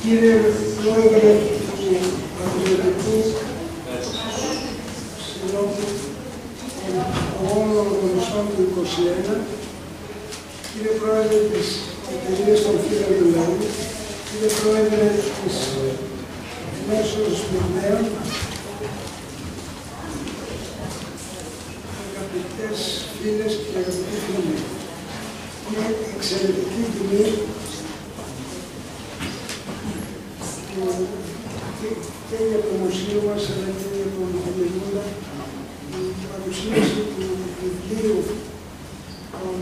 Κύριε Πρόεδρε του Πατριωτικού Συλλόγου των Αγώνων Οργανωσών του 2021, κύριε Πρόεδρε της Εταιρείας των Φίλων του Λαού, κύριε Πρόεδρε της Ενώσεως Μηνέων, αγαπητές φίλες και αγαπητοί φίλοι, είναι εξαιρετική τιμή και για το μουσείο μας, αλλά και για τον Ελληνούλα, η παρουσίαση του βιβλίου των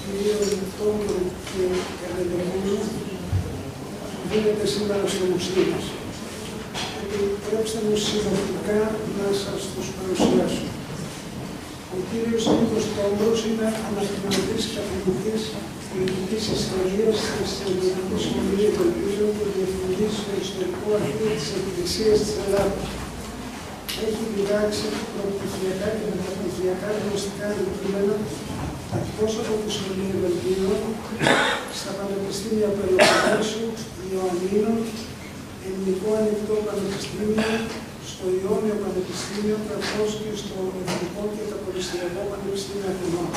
κυρίων Τόμπρου και Καρελεμούνου γίνεται σήμερα στο μουσείο μας. Επιτρέψτε μου συνοπτικά να σας τους παρουσιάσω. Ο κύριος Νίκος Τόμπρος είναι αναπληρωτής καθηγητής πολιτικής ιστορίας της Στρατιωτικής Σχολής Ελπίζων και διευθυντής στο Ιστορικό Αρχείο της Εκκλησίας της Ελλάδος. Έχει διδάξει προπτυχιακά και μεταπτυχιακά γνωστικά αντικείμενα τόσο από τη Σχολή Ελπίζων, στα Πανεπιστήμια Πελοποννήσου, Ιωαννίνων, Ελληνικό Ανοιχτό Πανεπιστήμιο, στο Ιόνιο Πανεπιστήμιο, καθώς και στο Εθνικό και Καποδιστριακό Πανεπιστήμιο Αθηνών.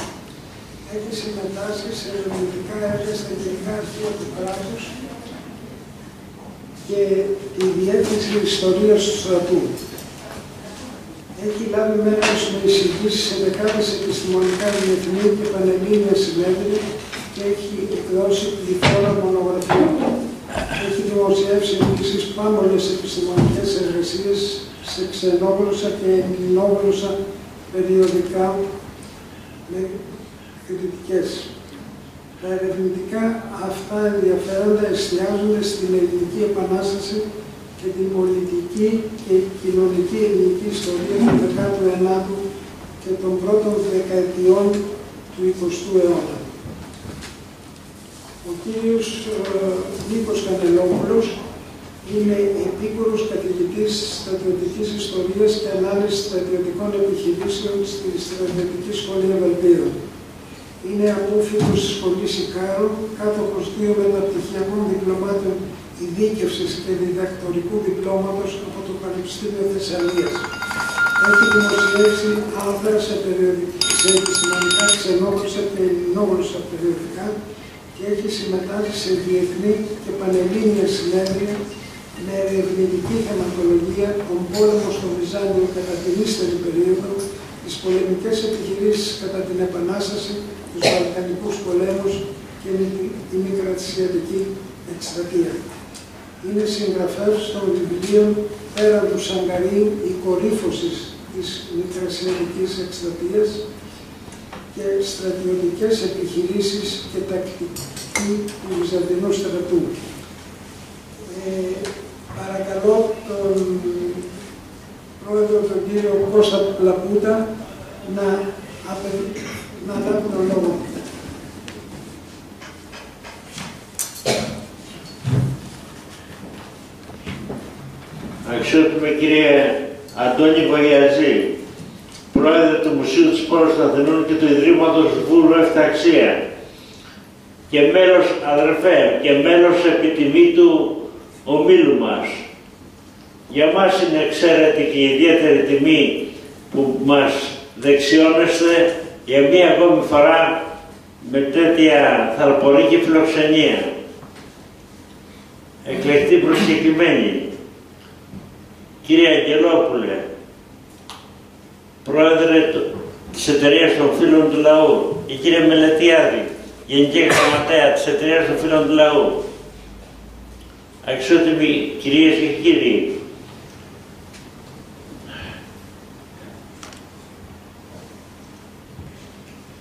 Έχει συμμετάσχει σε ερευνητικά έργα στα Γενικά Αρχεία του Κράτους και τη Διεύθυνση Ιστορίας του Στρατού. Έχει λάβει μέρος με εισηγήσεις σε δεκάδες επιστημονικά διεθνή και πανελλήνια συνέδρια και έχει εκδώσει πληθώρα μονογραφιών. Έχει δημοσιεύσει επίσης πάμπολες επιστημονικές εργασίες σε ξενόγλωσσα και ελληνόγλωσσα περιοδικά με κριτικές. Τα ερευνητικά αυτά ενδιαφέροντα εστιάζονται στην Ελληνική Επανάσταση και την πολιτική και κοινωνική ελληνική ιστορία του 19ου και των πρώτων δεκαετιών του 20ου αιώνα. Ο κύριος Νίκος Κανελόπουλος είναι επίκουρος καθηγητής στρατιωτικής ιστορίας και ανάλυσης στρατιωτικών επιχειρήσεων στη Στρατιωτική Σχολή Ευελπίδων. Είναι απόφοιτος της Σχολής Ικάρου, κάτοχος 2 μεταπτυχιακών διπλωμάτων ειδίκευσης και διδακτορικού διπλώματος από το Πανεπιστήμιο Θεσσαλίας. Έχει δημοσιεύσει άρθρα σε επιστημονικά ξενόγλωσσα και ελληνόγλωσσα περιοδικά και έχει συμμετάσχει σε διεθνή και πανελλήνια συνέδρια με ερευνητική θεματολογία, τον πόλεμο στο Βυζάντιο κατά την ύστερη περίοδο, τις πολεμικές επιχειρήσεις κατά την Επανάσταση, τους Βαλκανικούς πολέμους και τη Μικρασιατική εκστρατεία. Είναι συγγραφέας των βιβλίων πέραν του Σαγκαρίου, η κορύφωση της Μικρασιατικής εκστρατείας και στρατιωτικές επιχειρήσεις και τακτική του Βυζαντινού στρατού. Παρακαλώ τον πρόεδρο, τον κύριο Κώστα Πλαπούτα, να λάβει τον λόγο. Αξιότιμε κύριε Αντώνη Βαγιαζή, πρόεδρε του Μουσείου της Πόλης των Αθηνών και του Ιδρύματος Βούλου Εφταξία και μέλος, αδερφέ, και μέλος επιτιμήτου ομίλου μας. Για μας είναι εξαίρετη και ιδιαίτερη τιμή που μας δεξιώνεστε για μία ακόμη φορά με τέτοια θαλπορή και φιλοξενία. Εκλεκτή προσκεκλημένη, κύριε Αγγελόπουλε, πρόεδρε της Εταιρείας των Φίλων του Λαού, και κύριε Μελετιάδη, Γενική Γραμματέα της Εταιρείας των Φίλων του Λαού, αξιότιμοι κυρίες και κύριοι,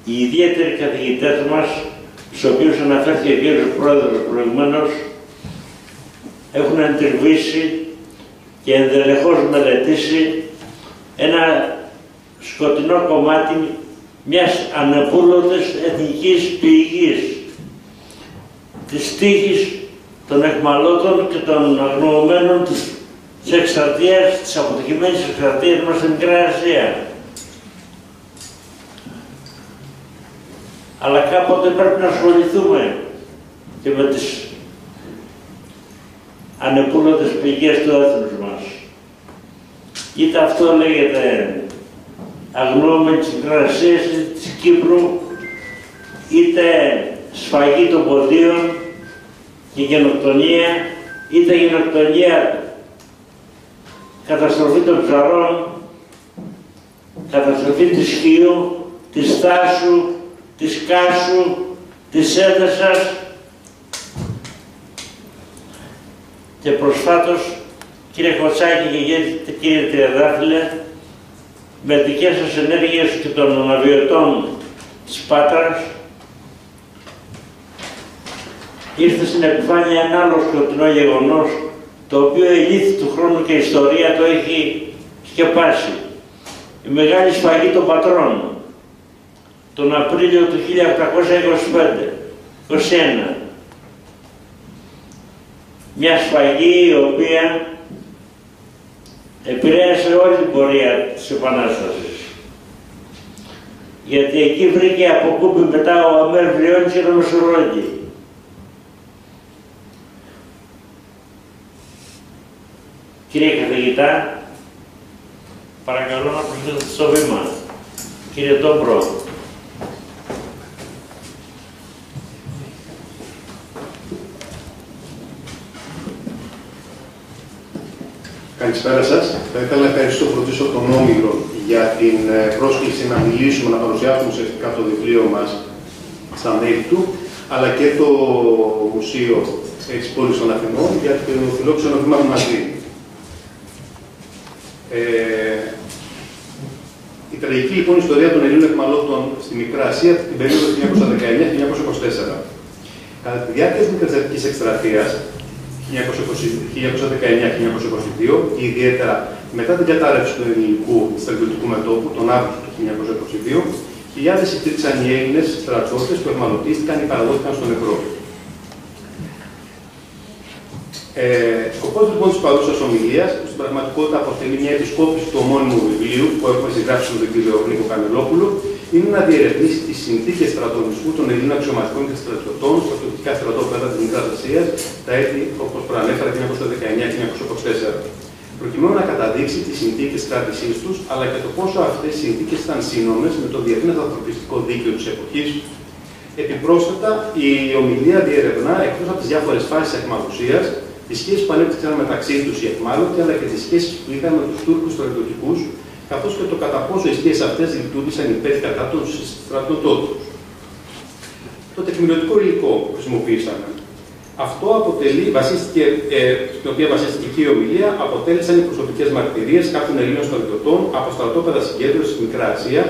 οι ιδιαίτεροι καθηγητές μας, στους οποίους αναφέρθηκε ο κύριος Πρόεδρος προηγουμένως, έχουν εντριβήσει και ενδελεχώς μελετήσει ένα σκοτεινό κομμάτι μιας ανεπούλωτης εθνικής πηγής, της τύχης των αιχμαλώτων και των αγνοωμένων της εκστρατείας, της αποτυχημένης εκστρατείας μας στην Μικρά Ασία. Αλλά κάποτε πρέπει να ασχοληθούμε και με τις ανεπούλωτες πηγές του έθνους μας. Είτε αυτό λέγεται αγνώμενη της Μικράς Ασίας, είτε της Κύπρου, είτε σφαγή των ποντίων και γενοκτονία, είτε γενοκτονία, καταστροφή των ψαρών, καταστροφή της Χίου, της Θάσου, της Κάσου, της Έδεσας και προσφάτως, κύριε Κοτσάκη και κύριε Τριαντάφυλλε, με δικές σας ενέργειες και των αναβιωτών της Πάτρας, ήρθε στην επιφάνεια ένα άλλο σκοτεινό γεγονός, το οποίο η λύθη του χρόνου και η ιστορία το έχει σκεπάσει. Η μεγάλη σφαγή των πατρών, τον Απρίλιο του 1821. Μια σφαγή η οποία επηρέασε όλη την πορεία της Επανάστασης. Γιατί εκεί βρήκε αποκούμπη μετά ο Αμέρ Βλιώνης και τον Μεσουρόγγι. Κύριε καθηγητά, παρακαλώ να προσθέσετε στο βήμα. Κύριε Τόμπρο. Καλησπέρα σας. Θα ήθελα να ευχαριστήσω τον Όμηρο για την πρόσκληση να μιλήσουμε, να παρουσιάσουμε ουσιαστικά το βιβλίο μας στα μέλη του, αλλά και το Μουσείο της Πόλης των Αθηνών για το φιλόξενο βήμα που μας δίνει. Η τραγική λοιπόν ιστορία των Ελλήνων αιχμαλώτων στη Μικρά Ασία την περίοδο 1919-1924. Κατά τη διάρκεια της Μικρασιατικής εκστρατείας 1919-1922 και ιδιαίτερα μετά την κατάρρευση του ελληνικού στρατιωτικού μετώπου τον Αύγουστο του 1922, χιλιάδες υπήρξαν οι Έλληνες στρατιώτες που αιχμαλωτίστηκαν ή παραδόθηκαν στον νεκρό. Σκοπός λοιπόν της παρούσας ομιλίας, που στην πραγματικότητα αποτελεί μια επισκόπηση του ομώνυμου βιβλίου που έχουμε συγγράψει με τον κύριο Νίκο Κανελόπουλο, είναι να διερευνήσει τις συνθήκες στρατονισμού των Ελλήνων αξιωματικών και στρατιωτών στα στρατιωτικά στρατόπεδα της Μικράς Ασίας τα έτη, όπως προανέφερα, 1919-1924, προκειμένου να καταδείξει τις συνθήκες κράτησής τους, αλλά και το πόσο αυτές οι συνθήκες ήταν σύνομες με το διεθνές ανθρωπιστικό δίκαιο της εποχής. Επιπρόσθετα, η ομιλία διερευνά, εκτός από τις διάφορες φάσεις αιχμαλωσίας, τις σχέσεις που ανέπτυξαν μεταξύ τους οι αιχμάλωτοι, αλλά και τις σχέσεις που είχαν με τους Τούρκους στρατιωτικούς, καθώς και το κατά πόσο οι σχέσεις αυτές λειτουργήσαν υπέρ κατά των στρατιωτών τους. Το τεκμηριωτικό υλικό που χρησιμοποίησαν. Αυτό στην οποία βασίστηκε και η ομιλία, αποτέλεσαν οι προσωπικές μαρτυρίες κάποιων Ελλήνων στρατιωτών από στρατόπεδα συγκέντρωσης στη Μικρά Ασία,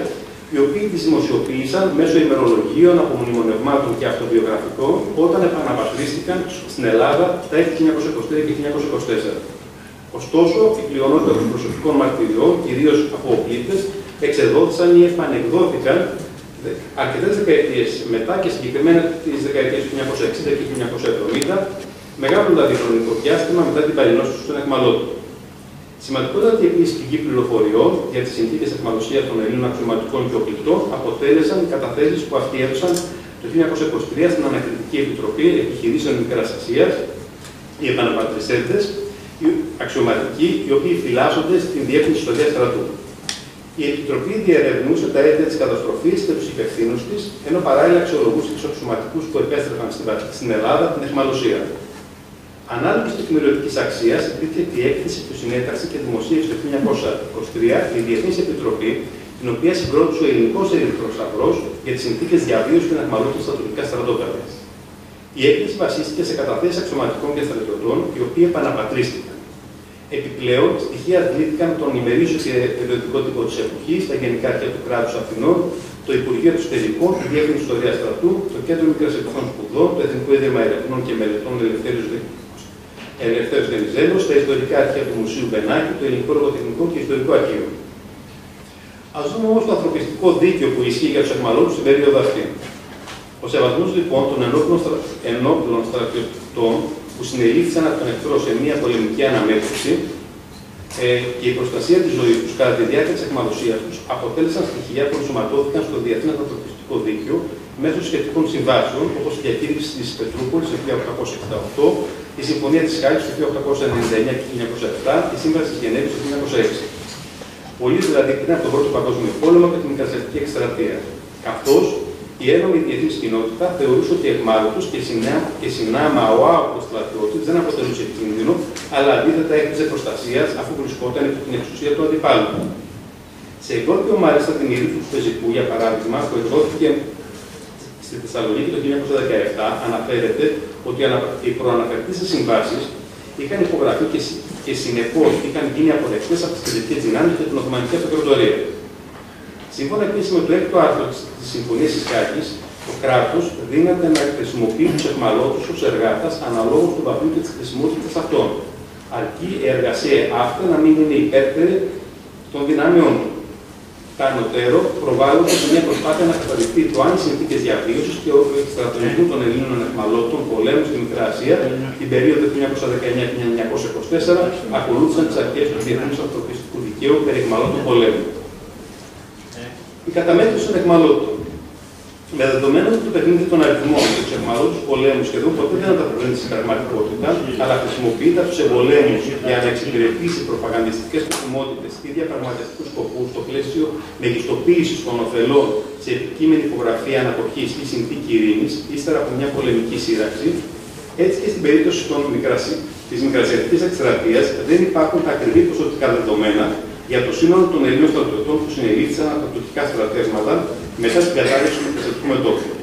οι οποίοι τις δημοσιοποίησαν μέσω ημερολογίων, απομνημονευμάτων και αυτοβιογραφικών όταν επαναπατρίστηκαν στην Ελλάδα τα έτη 1923 και 1924. Ωστόσο, η πλειονότητα των προσωπικών μαρτυριών, κυρίως από οπλίτες, εξεδόθησαν ή επανεκδόθηκαν αρκετές δεκαετίες μετά και συγκεκριμένα τις δεκαετίες του 1960 και 1970, μεγάλο δηλαδή χρονικό διάστημα μετά την παρενόχληση των αιχμαλώτων. Σημαντικότατη επίσης πηγή πληροφοριών για τις συνθήκες αιχμαλωσίας των Ελλήνων αξιωματικών και οπλιτών αποτέλεσαν οι καταθέσεις που αυτοί έδωσαν το 1923 στην Ανακριτική Επιτροπή Επιχειρήσεων Μικράς Ασίας, οι επαναπατριστέντες, οι αξιωματικοί, οι οποίοι φυλάσσονται στην Διεύθυνση Ιστορίας Στρατού. Η Επιτροπή διερευνούσε τα αίτια της καταστροφής και τους υπευθύνους της, ενώ παράλληλα αξιολογούσε τους αξιωματικούς που επέστρεφαν στην Ελλάδα την αιχμαλωσία. Ανάλογη τη τεκμηριωτικής αξίας, υπήρχε η έκθεση που συνέταξε και δημοσίευσε το 1923 η Διεθνής Επιτροπή, την οποία συγκρότησε ο Ελληνικός Ερυθρός Σταυρός για τις συνθήκες διαβίωσης των αιχμαλώτων στα τουρκικά στρατόπεδα. Η έκθεση βασίστηκε σε καταθέσεις αξιωματικών και στρατιωτών, οι οποίοι επαναπατρίστηκαν. Επιπλέον, στοιχεία αντλήθηκαν τον ημερήσιο και περιοδικό τύπο της εποχής, τα Γενικά Αρχεία του Κράτους Αθηνών, το Υπουργείο Εξωτερικών, τη Διεύθυνση Ιστορίας Στρατού, το Κέντρο Μικρασιατικών Σπουδών, το Εθνικό Ίδρυμα Ερευνών και Μελετών Ελευθέριος Ελευθέρος Βενιζέλος, τα ιστορικά αρχεία του Μουσείου Μπενάκη, το Ελληνικό Λογοτεχνικό και Ιστορικό Αρχείο. Ας δούμε όμως το ανθρωπιστικό δίκαιο που ισχύει για τους εχμαλώτους στην περίοδο αυτή. Ο σεβασμός λοιπόν των ενόπλων στρατιωτών που συνελήφθησαν από τον εχθρό σε μια πολεμική αναμέτρηση και η προστασία της ζωής τους κατά τη διάρκεια της αιχμαλωσίας τους αποτέλεσαν στοιχεία που ενσωματώθηκαν στο Διεθνές Ανθρωπιστικό Δίκαιο μέσω σχετικών συμβάσεων, όπως η διακήρυξη της Πετρούπολης το 1868, η Συμφωνία της Χάγης το 1899 και 1907 και η Σύμβαση της Γενέβης το 1906. Πολλοί δηλαδή πριν από τον Πρώτο Παγκόσμιο Πόλεμο και την Μικρασιατική Εκστρατεία. Καθώς η ένωμη διεθνής κοινότητα θεωρούσε ότι εχμάλωτος και συνάμα ο άοπτος στρατιώτης δεν αποτελούσε κίνδυνο, αλλά αντίθετα έπαιζε προστασία αφού βρισκόταν υπό την εξουσία του αντιπάλου. Σε εγκόρπιο μάλιστα την ειρήνη του Πεζικού, για παράδειγμα, που εκδόθηκε στη Θεσσαλονίκη το 1917, αναφέρεται ότι οι προαναφερθείς συμβάσεις είχαν υπογραφεί και συνεπώς είχαν γίνει αποδεκτές από τις κεντρικές δυνάμεις και την Οθωμανική Αυτοκρατορία. Σύμφωνα επίσης με το 6ο άρθρο της Συμφωνίας της Χάγης, το κράτος δύναται να χρησιμοποιεί τους εχμαλώτους ως εργάτας αναλόγως του βαθμού και της χρησιμότητας αυτών, αρκεί η εργασία αυτά να μην είναι υπέρτερη των δυνάμεών του. Τα ανωτέρω προβάλλονται σε μια προσπάθεια να καταδειχθεί το αν οι συνθήκες διαβίωσης και ο στρατονισμού των Ελλήνων εχμαλώτων πολέμου στη Μικρά Ασία την περίοδο 1919-1924 ακολούθησαν τις αρχές του Διεθνούς Ανθρωπιστικού Δικαίου περί εχμαλώτων πολέμου. Η καταμέτρηση των εχμαλώτων. Με δεδομένο ότι το παιχνίδι των αριθμών και του εχμαλώτους πολέμου σχεδόν ποτέ δεν ανταποκρίνεται στην πραγματικότητα, αλλά χρησιμοποιείται από τους εμπολέμους για να εξυπηρετήσει προπαγανδιστικές σκοπιμότητες ή διαπραγματευτικούς σκοπούς στο πλαίσιο μεγιστοποίησης των ωφελών σε επικείμενη υπογραφή αναποχής ή συνθήκη ειρήνης, ύστερα από μια πολεμική σύραξη, έτσι και στην περίπτωση της Μικρασιατικής Εκστρατείας δεν υπάρχουν τα ακριβή ποσοτικά δεδομένα για το σύνολο των Ελλήνων στρατιωτών που συνελήφθησαν από τα τουρκικά στρατεύματα μετά την κατάρρευση του Μικρασιατικού μετώπιου.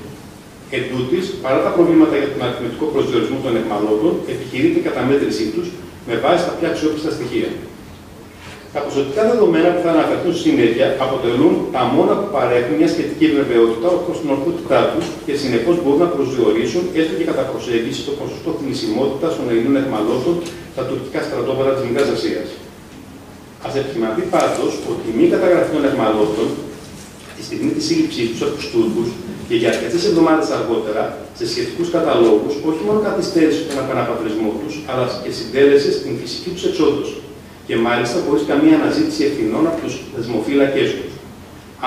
Εν τούτης, παρά τα προβλήματα για τον αριθμητικό προσδιορισμό των εχμαλώτων, επιχειρείται η καταμέτρησή τους με βάση τα πιο αξιόπιστα στοιχεία. Τα ποσοτικά δεδομένα που θα αναφερθούν στη συνέχεια αποτελούν τα μόνα που παρέχουν μια σχετική βεβαιότητα προς την ορθότητά τους και συνεπώς μπορούν να προσδιορίσουν έστω και κατά προσέγγιση το ποσοστό θνησιμότητας των Ελλήνων εχμαλώτων στα τουρκικά στρατόπεδα της Μικράς Ασίας. Ας επισημανθεί πάντως ότι η μη καταγραφή των εχμαλώτων τη στιγμή της σύλληψής τους από τους Τούρκους και για αρκετές εβδομάδες αργότερα σε σχετικούς καταλόγους όχι μόνο καθυστέρησε τον επαναπατρισμό τους, αλλά και συντέλεσε στην φυσική τους εξόδωση. Και μάλιστα χωρίς καμία αναζήτηση ευθυνών από τους δεσμοφύλακές τους.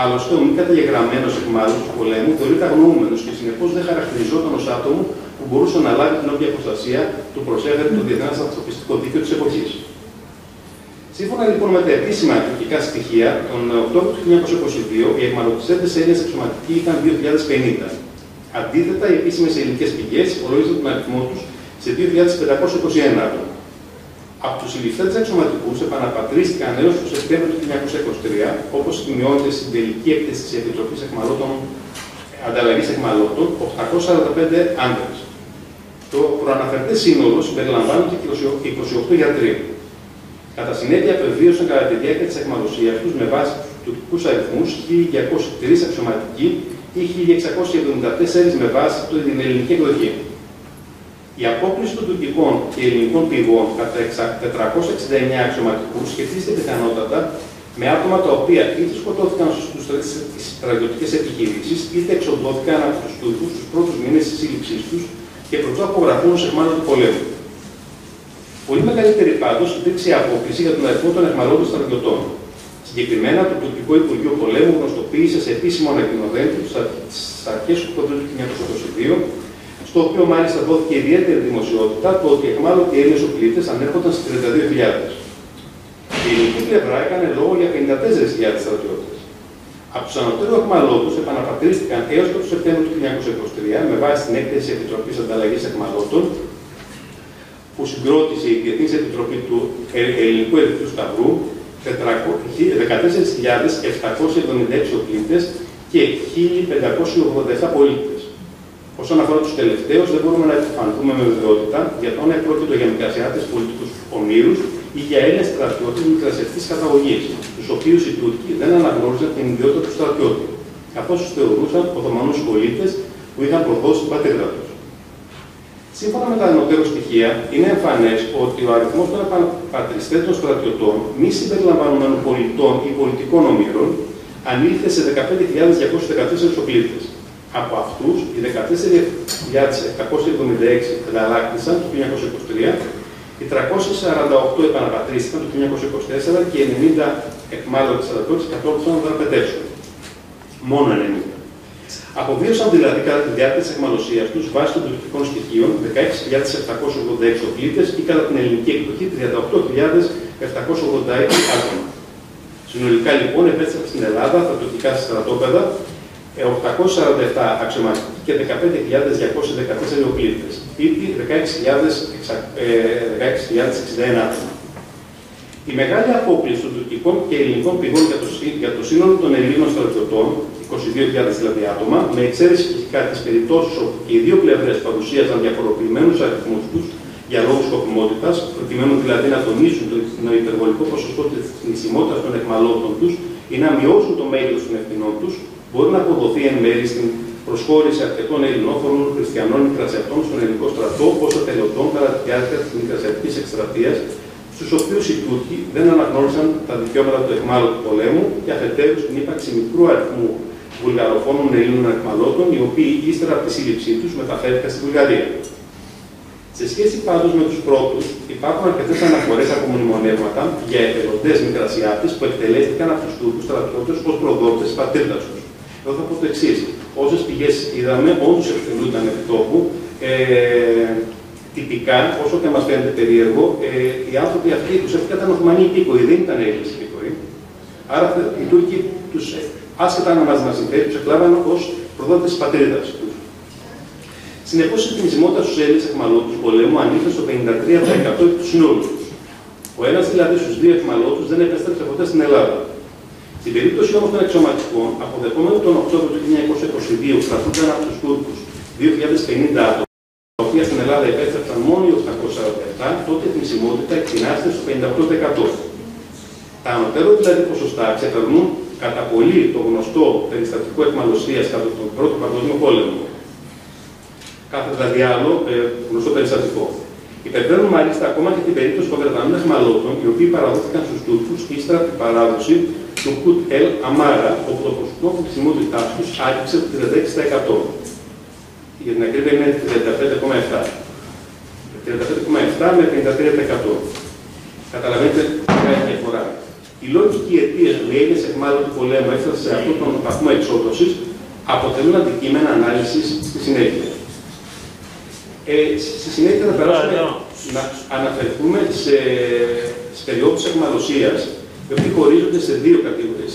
Άλλωστε, ο μη καταγεγραμμένος εχμάλωτος του πολέμου θεωρείται αγνοούμενος και συνεπώς δεν χαρακτηριζόταν ως άτομο που μπορούσε να λάβει την όποια προστασία του προσέφερε το Διεθνές Ανθρωπιστικό Δίκαιο της εποχής. Σύμφωνα λοιπόν με τα επίσημα τουρκικά στοιχεία, τον Οκτώβριο του 1922 οι εχμαλωτισέντες Έλληνες αξιωματικοί ήταν 2.050. Αντίθετα, οι επίσημες ελληνικές πηγές υπολογίζουν τον αριθμό τους σε 2.521 άτομα. Από τους συλληφθέντες αξιωματικούς επαναπατρίστηκαν έως το Σεπτέμβριο του 1923, όπως σημειώνεται στην τελική έκθεση της Επιτροπής Ανταλλαγής Εχμαλώτων, 845 άντρες. Το προαναφερθές σύνολο συμπεριλαμβάνονται και 28 γιατροί. Κατά συνέπεια, απεβίωσαν κατά τη διάρκεια της αιχμαλωσίας τους με βάση τους τουρκικούς αριθμούς 1.203 αξιωματικοί ή 1.674 με βάση την ελληνική εκδοχή. Η απόκληση των τουρκικών και ελληνικών πηγών κατά 469 αξιωματικούς σχετίζεται πιθανότατα με άτομα τα οποία είτε σκοτώθηκαν στις στρατιωτικές επιχειρήσεις, είτε εξοδόθηκαν από τους Τούρκους στους πρώτους μήνες της σύλληψής τους και προτού απογραφούν ως εχμάλωτοι του πολέμου. Πολύ μεγαλύτερη πάντως υπήρξε η απόκληση για τον αριθμό των εχμαλώτων στρατιωτών. Συγκεκριμένα, το τουρκικό Υπουργείο Πολέμου γνωστοποίησε σε επίσημο ανακοινωθέν στις αρχές του Οκτωβρίου του 1922, στο οποίο μάλιστα δόθηκε ιδιαίτερη δημοσιότητα το ότι οι εχμάλωτοι Έλληνες οπλίτες ανέρχονταν στις 32.000. Η ελληνική πλευρά έκανε λόγο για 54.000 στρατιώτες. Από τους ανωτέρους εχμαλώτους επαναπατρίστηκαν έως και το Σεπτέμβριο του 1923 με βάση την έκθεση της Επιτροπής Ανταλλαγής Εχμαλώτων που συγκρότησε η Διεθνής Επιτροπή του Ελληνικού Ερυθρού Σταυρού 14.776 οπλίτες και 1.587 πολίτες. Όσον αφορά τους τελευταίους, δεν μπορούμε να επιφανθούμε με βεβαιότητα για το αν πρόκειται για Μικρασιάτες πολιτικούς ομήρους ή για Έλληνες στρατιώτες μικρασιατικής καταγωγής, τους οποίους οι Τούρκοι δεν αναγνώριζαν την ιδιότητα του στρατιώτη, καθώς τους θεωρούσαν Οθωμανούς πολίτες που είχαν προδώσει την πατρίδα τους. Σύμφωνα με τα ανωτέρω στοιχεία, είναι εμφανές ότι ο αριθμός των επαναπατριστέντων στρατιωτών μη συμπεριλαμβανομένων πολιτών ή πολιτικών ομήρων ανήλθε σε 15.214 οπλίτες. Από αυτούς, οι 14.776 καταλάκτησαν το 1923, οι 348 επαναπατρίστηκαν το 1924 και οι 90 εκμάλωτες στρατιώτες κατόρθωσαν να δραπετεύσουν. Μόνο 90. Αποβίωσαν δηλαδή κατά τη διάρκεια της αιχμαλωσίας τους βάσει των τουρκικών στοιχείων 16.786 οπλίτες ή κατά την ελληνική εκδοχή 38.786 άτομα. Συνολικά λοιπόν επέστρεψαν στην Ελλάδα τα τουρκικά στρατόπεδα 847 αξιωματικοί και 15.214 οπλίτες, ήδη 16.061 άτομα. Η μεγάλη απόκληση των τουρκικών και ελληνικών πηγών για το σύνολο των Ελλήνων στρατιωτών, 22.000 δηλαδή άτομα, με εξαίρεση φυσικά τις περιπτώσεις όπου και οι δύο πλευρές παρουσίαζαν διαφοροποιημένους αριθμούς τους για λόγους σκοπιμότητας, προκειμένου δηλαδή να τονίσουν το υπερβολικό ποσοστό της θνησιμότητας των εχμαλώτων τους ή να μειώσουν το μέγεθος των ευθυνών τους, μπορεί να αποδοθεί εν μέρει στην προσχώρηση αρκετών ελληνόφωνων χριστιανών μικρασιατών στον ελληνικό στρατό ως ατελειωτών κατά τη διάρκεια της μικρασιατικής εκστρατείας, στους οποίους οι Τούρκοι δεν αναγνώρισαν τα δικαιώματα του αιχμάλωτου πολέμου και αφετέρου στην ύπαρξη μικρού αριθμού βουλγαροφώνων Ελλήνων αιχμαλώτων, οι οποίοι ύστερα από τη σύλληψή τους μεταφέρθηκαν στη Βουλγαρία. Σε σχέση πάντως με τους πρώτους, υπάρχουν αρκετές αναφορές από μνημονεύματα για εθελοντές μικρασιάτες που εκτελέστηκαν από τους Τούρκους στρατιώτες ως προδότες της πατρίδας τους. Εδώ θα πω το εξής. Όσες πηγές είδαμε, όντως εκτελούνταν επί τόπου. Τυπικά, όσο και μας φαίνεται περίεργο, οι άνθρωποι αυτοί τους έφυγαν Οθωμανοί υπήκοοι, δεν ήταν Έλληνες υπήκοοι. Άρα οι Τούρκοι, άσχετα αν μας συμφέρει, τους εκλάβαν ως προδότες της πατρίδας τους. Συνεπώς, η θνησιμότητα στους Έλληνες αιχμαλώτους του πολέμου ανήλθε στο 53% του συνόλου τους. Ο ένας δηλαδή στους δύο αιχμαλώτους δεν επέστρεψε ποτέ στην Ελλάδα. Στην περίπτωση όμως των αξιωματικών, αποδεχόμενοι τον Οκτώβριο του 1922 κρατούνταν από τους Τούρκους 2.050 άτομα, τα οποία στην Ελλάδα επέστρεψαν μόνο οι 847, τότε η θνησιμότητα εκτινάται στο 58%. Τα ανωτέρω δηλαδή ποσοστά ξεπερνούν κατά πολύ το γνωστό περιστατικό αιχμαλωσίας κατά τον Πρώτο Παγκόσμιο Πόλεμο. Κάθε δηλαδή άλλο γνωστό περιστατικό. Υπερβαίνουν μάλιστα ακόμα και την περίπτωση των Βρετανών αιχμαλώτων, οι οποίοι παραδόθηκαν στους Τούρκους ύστερα από την παράδοση του Κουτ Ελ Αμάρα, όπου το ποσοστό θνησιμότητάς τους άκυψε το 36%. Για την ακρίβεια είναι 35,7. 35,7 με 53%. Καταλαβαίνετε ποια είναι η διαφορά. Οι λόγοι και οι αιτίες που οι Έλληνες αιχμάλωτοι πολέμου έφτασαν σε αυτόν τον βαθμό εξόδωσης αποτελούν αντικείμενα ανάλυσης στη συνέχεια. Στη συνέχεια θα περάσουμε να αναφερθούμε στις περιόδους αιχμαλωσίας, οι οποίοι χωρίζονται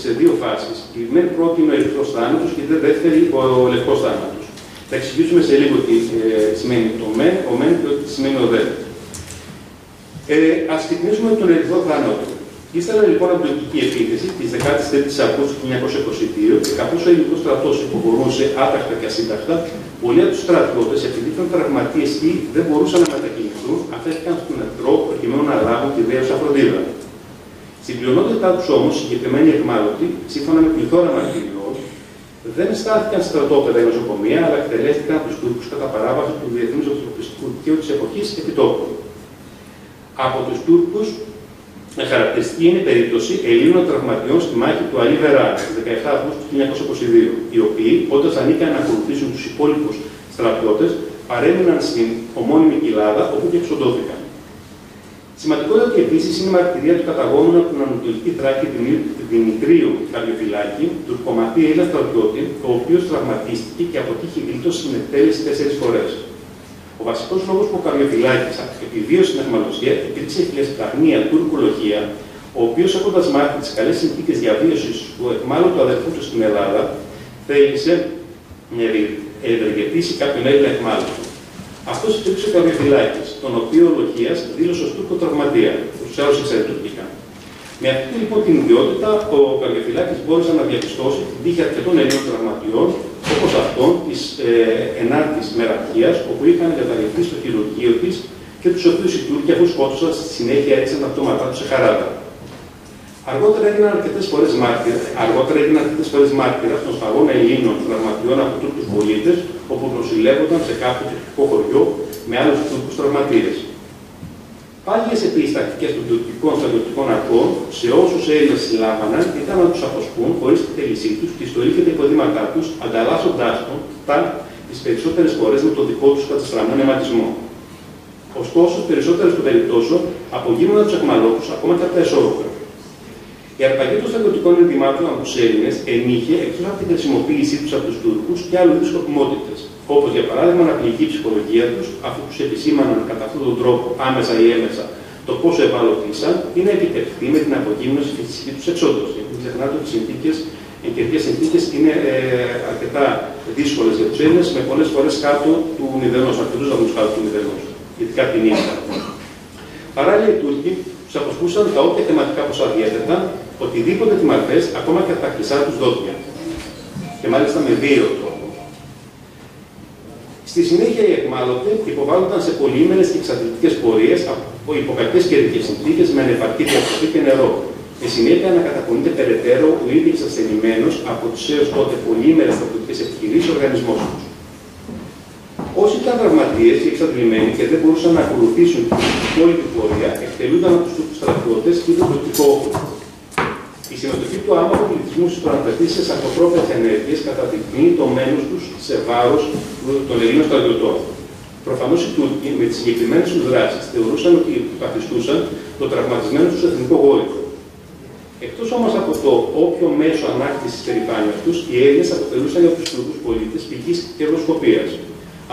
σε δύο φάσεις. Η πρώτη είναι ο ερυθρός θάνατος και η δεύτερη ο λευκός θάνατος. Θα εξηγήσουμε σε λίγο τι σημαίνει το μεν, ο μεν και τι σημαίνει ο δε. Ας ξεκινήσουμε με τον ερυθρό θάνατο. Ύστερα λοιπόν από την τουρκική επίθεση τη 13η Αυγούστου 1922 και καθώς ο ελληνικός στρατός υποχωρούσε άτακτα και ασύντακτα, πολλοί από τους στρατιώτες, επειδή ήταν τραυματίες ή δεν μπορούσαν να μετακινηθούν, αφέθηκαν στον εχθρό προκειμένου να λάβουν τη δέουσα φροντίδα. Στην πλειονότητά τους όμως, οι συγκεκριμένοι αιχμάλωτοι, σύμφωνα με πληθώρα μαρτυριών, δεν στάθηκαν σε στρατόπεδα ή νοσοκομεία, αλλά εκτελέστηκαν από τους Τούρκους κατά παράβαση του διεθνούς ανθρωπιστικού δικαίου της εποχής επιτόπου. Από τους Τούρκους, χαρακτηριστική είναι η περίπτωση Ελλήνων τραυματιών στη μάχη του Αλί Βερά, στις 17 Αυγούστου του 1922, οι οποίοι, όταν ανήκαν να ακολουθήσουν τους υπόλοιπους στρατιώτες, παρέμειναν στην ομώνυμη κοιλάδα, όπου και εξοντώθηκαν. Σημαντικότατη επίσης είναι η μαρτυρία του καταγόμενου από την Ανατολική Θράκη Δημητρίου Καρδιοφυλάκη, τουρκομαθή Έλληνα στρατιώτη, ο οποίος τραυματίστηκε και αποτύχει γλίτωση στην εκτέλεση 4 φορές. Ο βασικός λόγος που ο Καρδιοφυλάκης επιβίωσε στην αιχμαλωσία υπήρξε η χιλιασπλαγμία τουρκολογία, ο οποίος έχοντας μάθει τις καλές συνθήκες διαβίωσης του αιχμάλωτου αδερφού του στην Ελλάδα, θέλησε να ευεργετήσει κάποιον Έλληνα αιχμάλωτο. Αυτός υπήρξε ο Καρδιοφυλάκης, τον οποίο ο Λογίας δήλωσε ως Τούρκο τραυματία, τους άλλους ξέρει τουρκικά. Με αυτή λοιπόν την ιδιότητα, ο Καρδιοφυλάκης μπόρεσε να διαπιστώσει την τύχη αρκετών Ελλήνων τραυματιών, όπως αυτών της 9ης Μεραρχίας, όπου είχαν καταγγελθεί στο χειρουργείο της και τους οποίους οι Τούρκοι, αφού σκότωσαν, στη συνέχεια έριξαν τα πτώματά τους σε χαράτα. Αργότερα έγιναν αρκετές φορές μάρτυρα των σφαγών Ελλήνων τραυματιών από Τούρκους πολίτες, όπου νοσηλεύονταν σε κάποιο τουρκικό χωριό με άλλους Τούρκους τραυματίες. Πάγιες επίσης τακτικές των τουρκικών στρατιωτικών αρχών σε όσους Έλληνες συλλάβαναν ήταν να τους αποσπούν χωρίς τη θέλησή τους τη στολή και τα υποδήματά τους, ανταλλάσσοντάς τον τις περισσότερες φορές με τον δικό τους καταστραμμένο αιματισμό. Ωστόσο, στις περισσότερες των περιπτώσεων απογίνονταν τους αιχμαλώτους ακόμα και από τα εσώρουχα. Η αρπαγή των στρατιωτικών ενδυμάτων από τους Έλληνες ενείχε εκτός από τη χρησιμοποίησή τους από τους Τούρκους και άλλου είδους σκοπιμότητες, όπως για παράδειγμα να πληγεί η ψυχολογία τους, αφού τους επισήμαναν κατά αυτόν τον τρόπο, άμεσα ή έμεσα, το πόσο ευαλωτήσαν, ή να επιτευχθεί με την απογύμνωση και τη φυσική τους εξόντωση. Μην ξεχνάτε ότι οι καιρικές συνθήκες είναι αρκετά δύσκολες για τους Έλληνες, με πολλές φορές κάτω του μηδενός, αρκετούς βαθμούς κάτω του μηδενός, ειδικά την νύχτα. Παράλληλα, οι Τούρκοι τους αποσπούσαν τα όποια θεματικά ποσά διέθεταν, οτιδήποτε τιμαρτές, ακόμα και τα χρυσά τους δόντια. Και μάλιστα με βίαιο τρόπο. Στη συνέχεια, οι αιχμάλωτοι υποβάλλονταν σε πολυήμερες και εξαντλητικές πορείες από υποκατές καιρικές συνθήκες με ανεπαρκή διατροφή και νερό. Με συνέπεια να καταπονείται περαιτέρω ο ίδιος ασθενημένος από τους έως τότε πολυήμερες στρατιωτικές επιχειρήσεις οργανισμός τους. Όσοι ήταν τραυματίες ή εξαντλημένοι και δεν μπορούσαν να ακολουθήσουν την υπόλοιπη πορεία, εκτελούνταν από τους Τούρκους στρατιώτες ή τον τουρκικό όπλο. Η συμμετοχή του άμαχου πληθυσμού στις προαναπτύσσες αυτοτρόπιες ενέργειες καταδεικνύει το μένος τους σε βάρος των Ελλήνων στρατιωτών. Προφανώς οι Τούρκοι με τις συγκεκριμένες τους δράσεις θεωρούσαν ότι καθιστούσαν το τραυματισμένο τους εθνικό γόητρο. Εκτός όμως από το όποιο μέσο ανάκτησης της περηφάνειας τους, οι Έλληνες αποτελούσαν για τους Τούρκους πολίτες πηγής κερδοσκοπίας,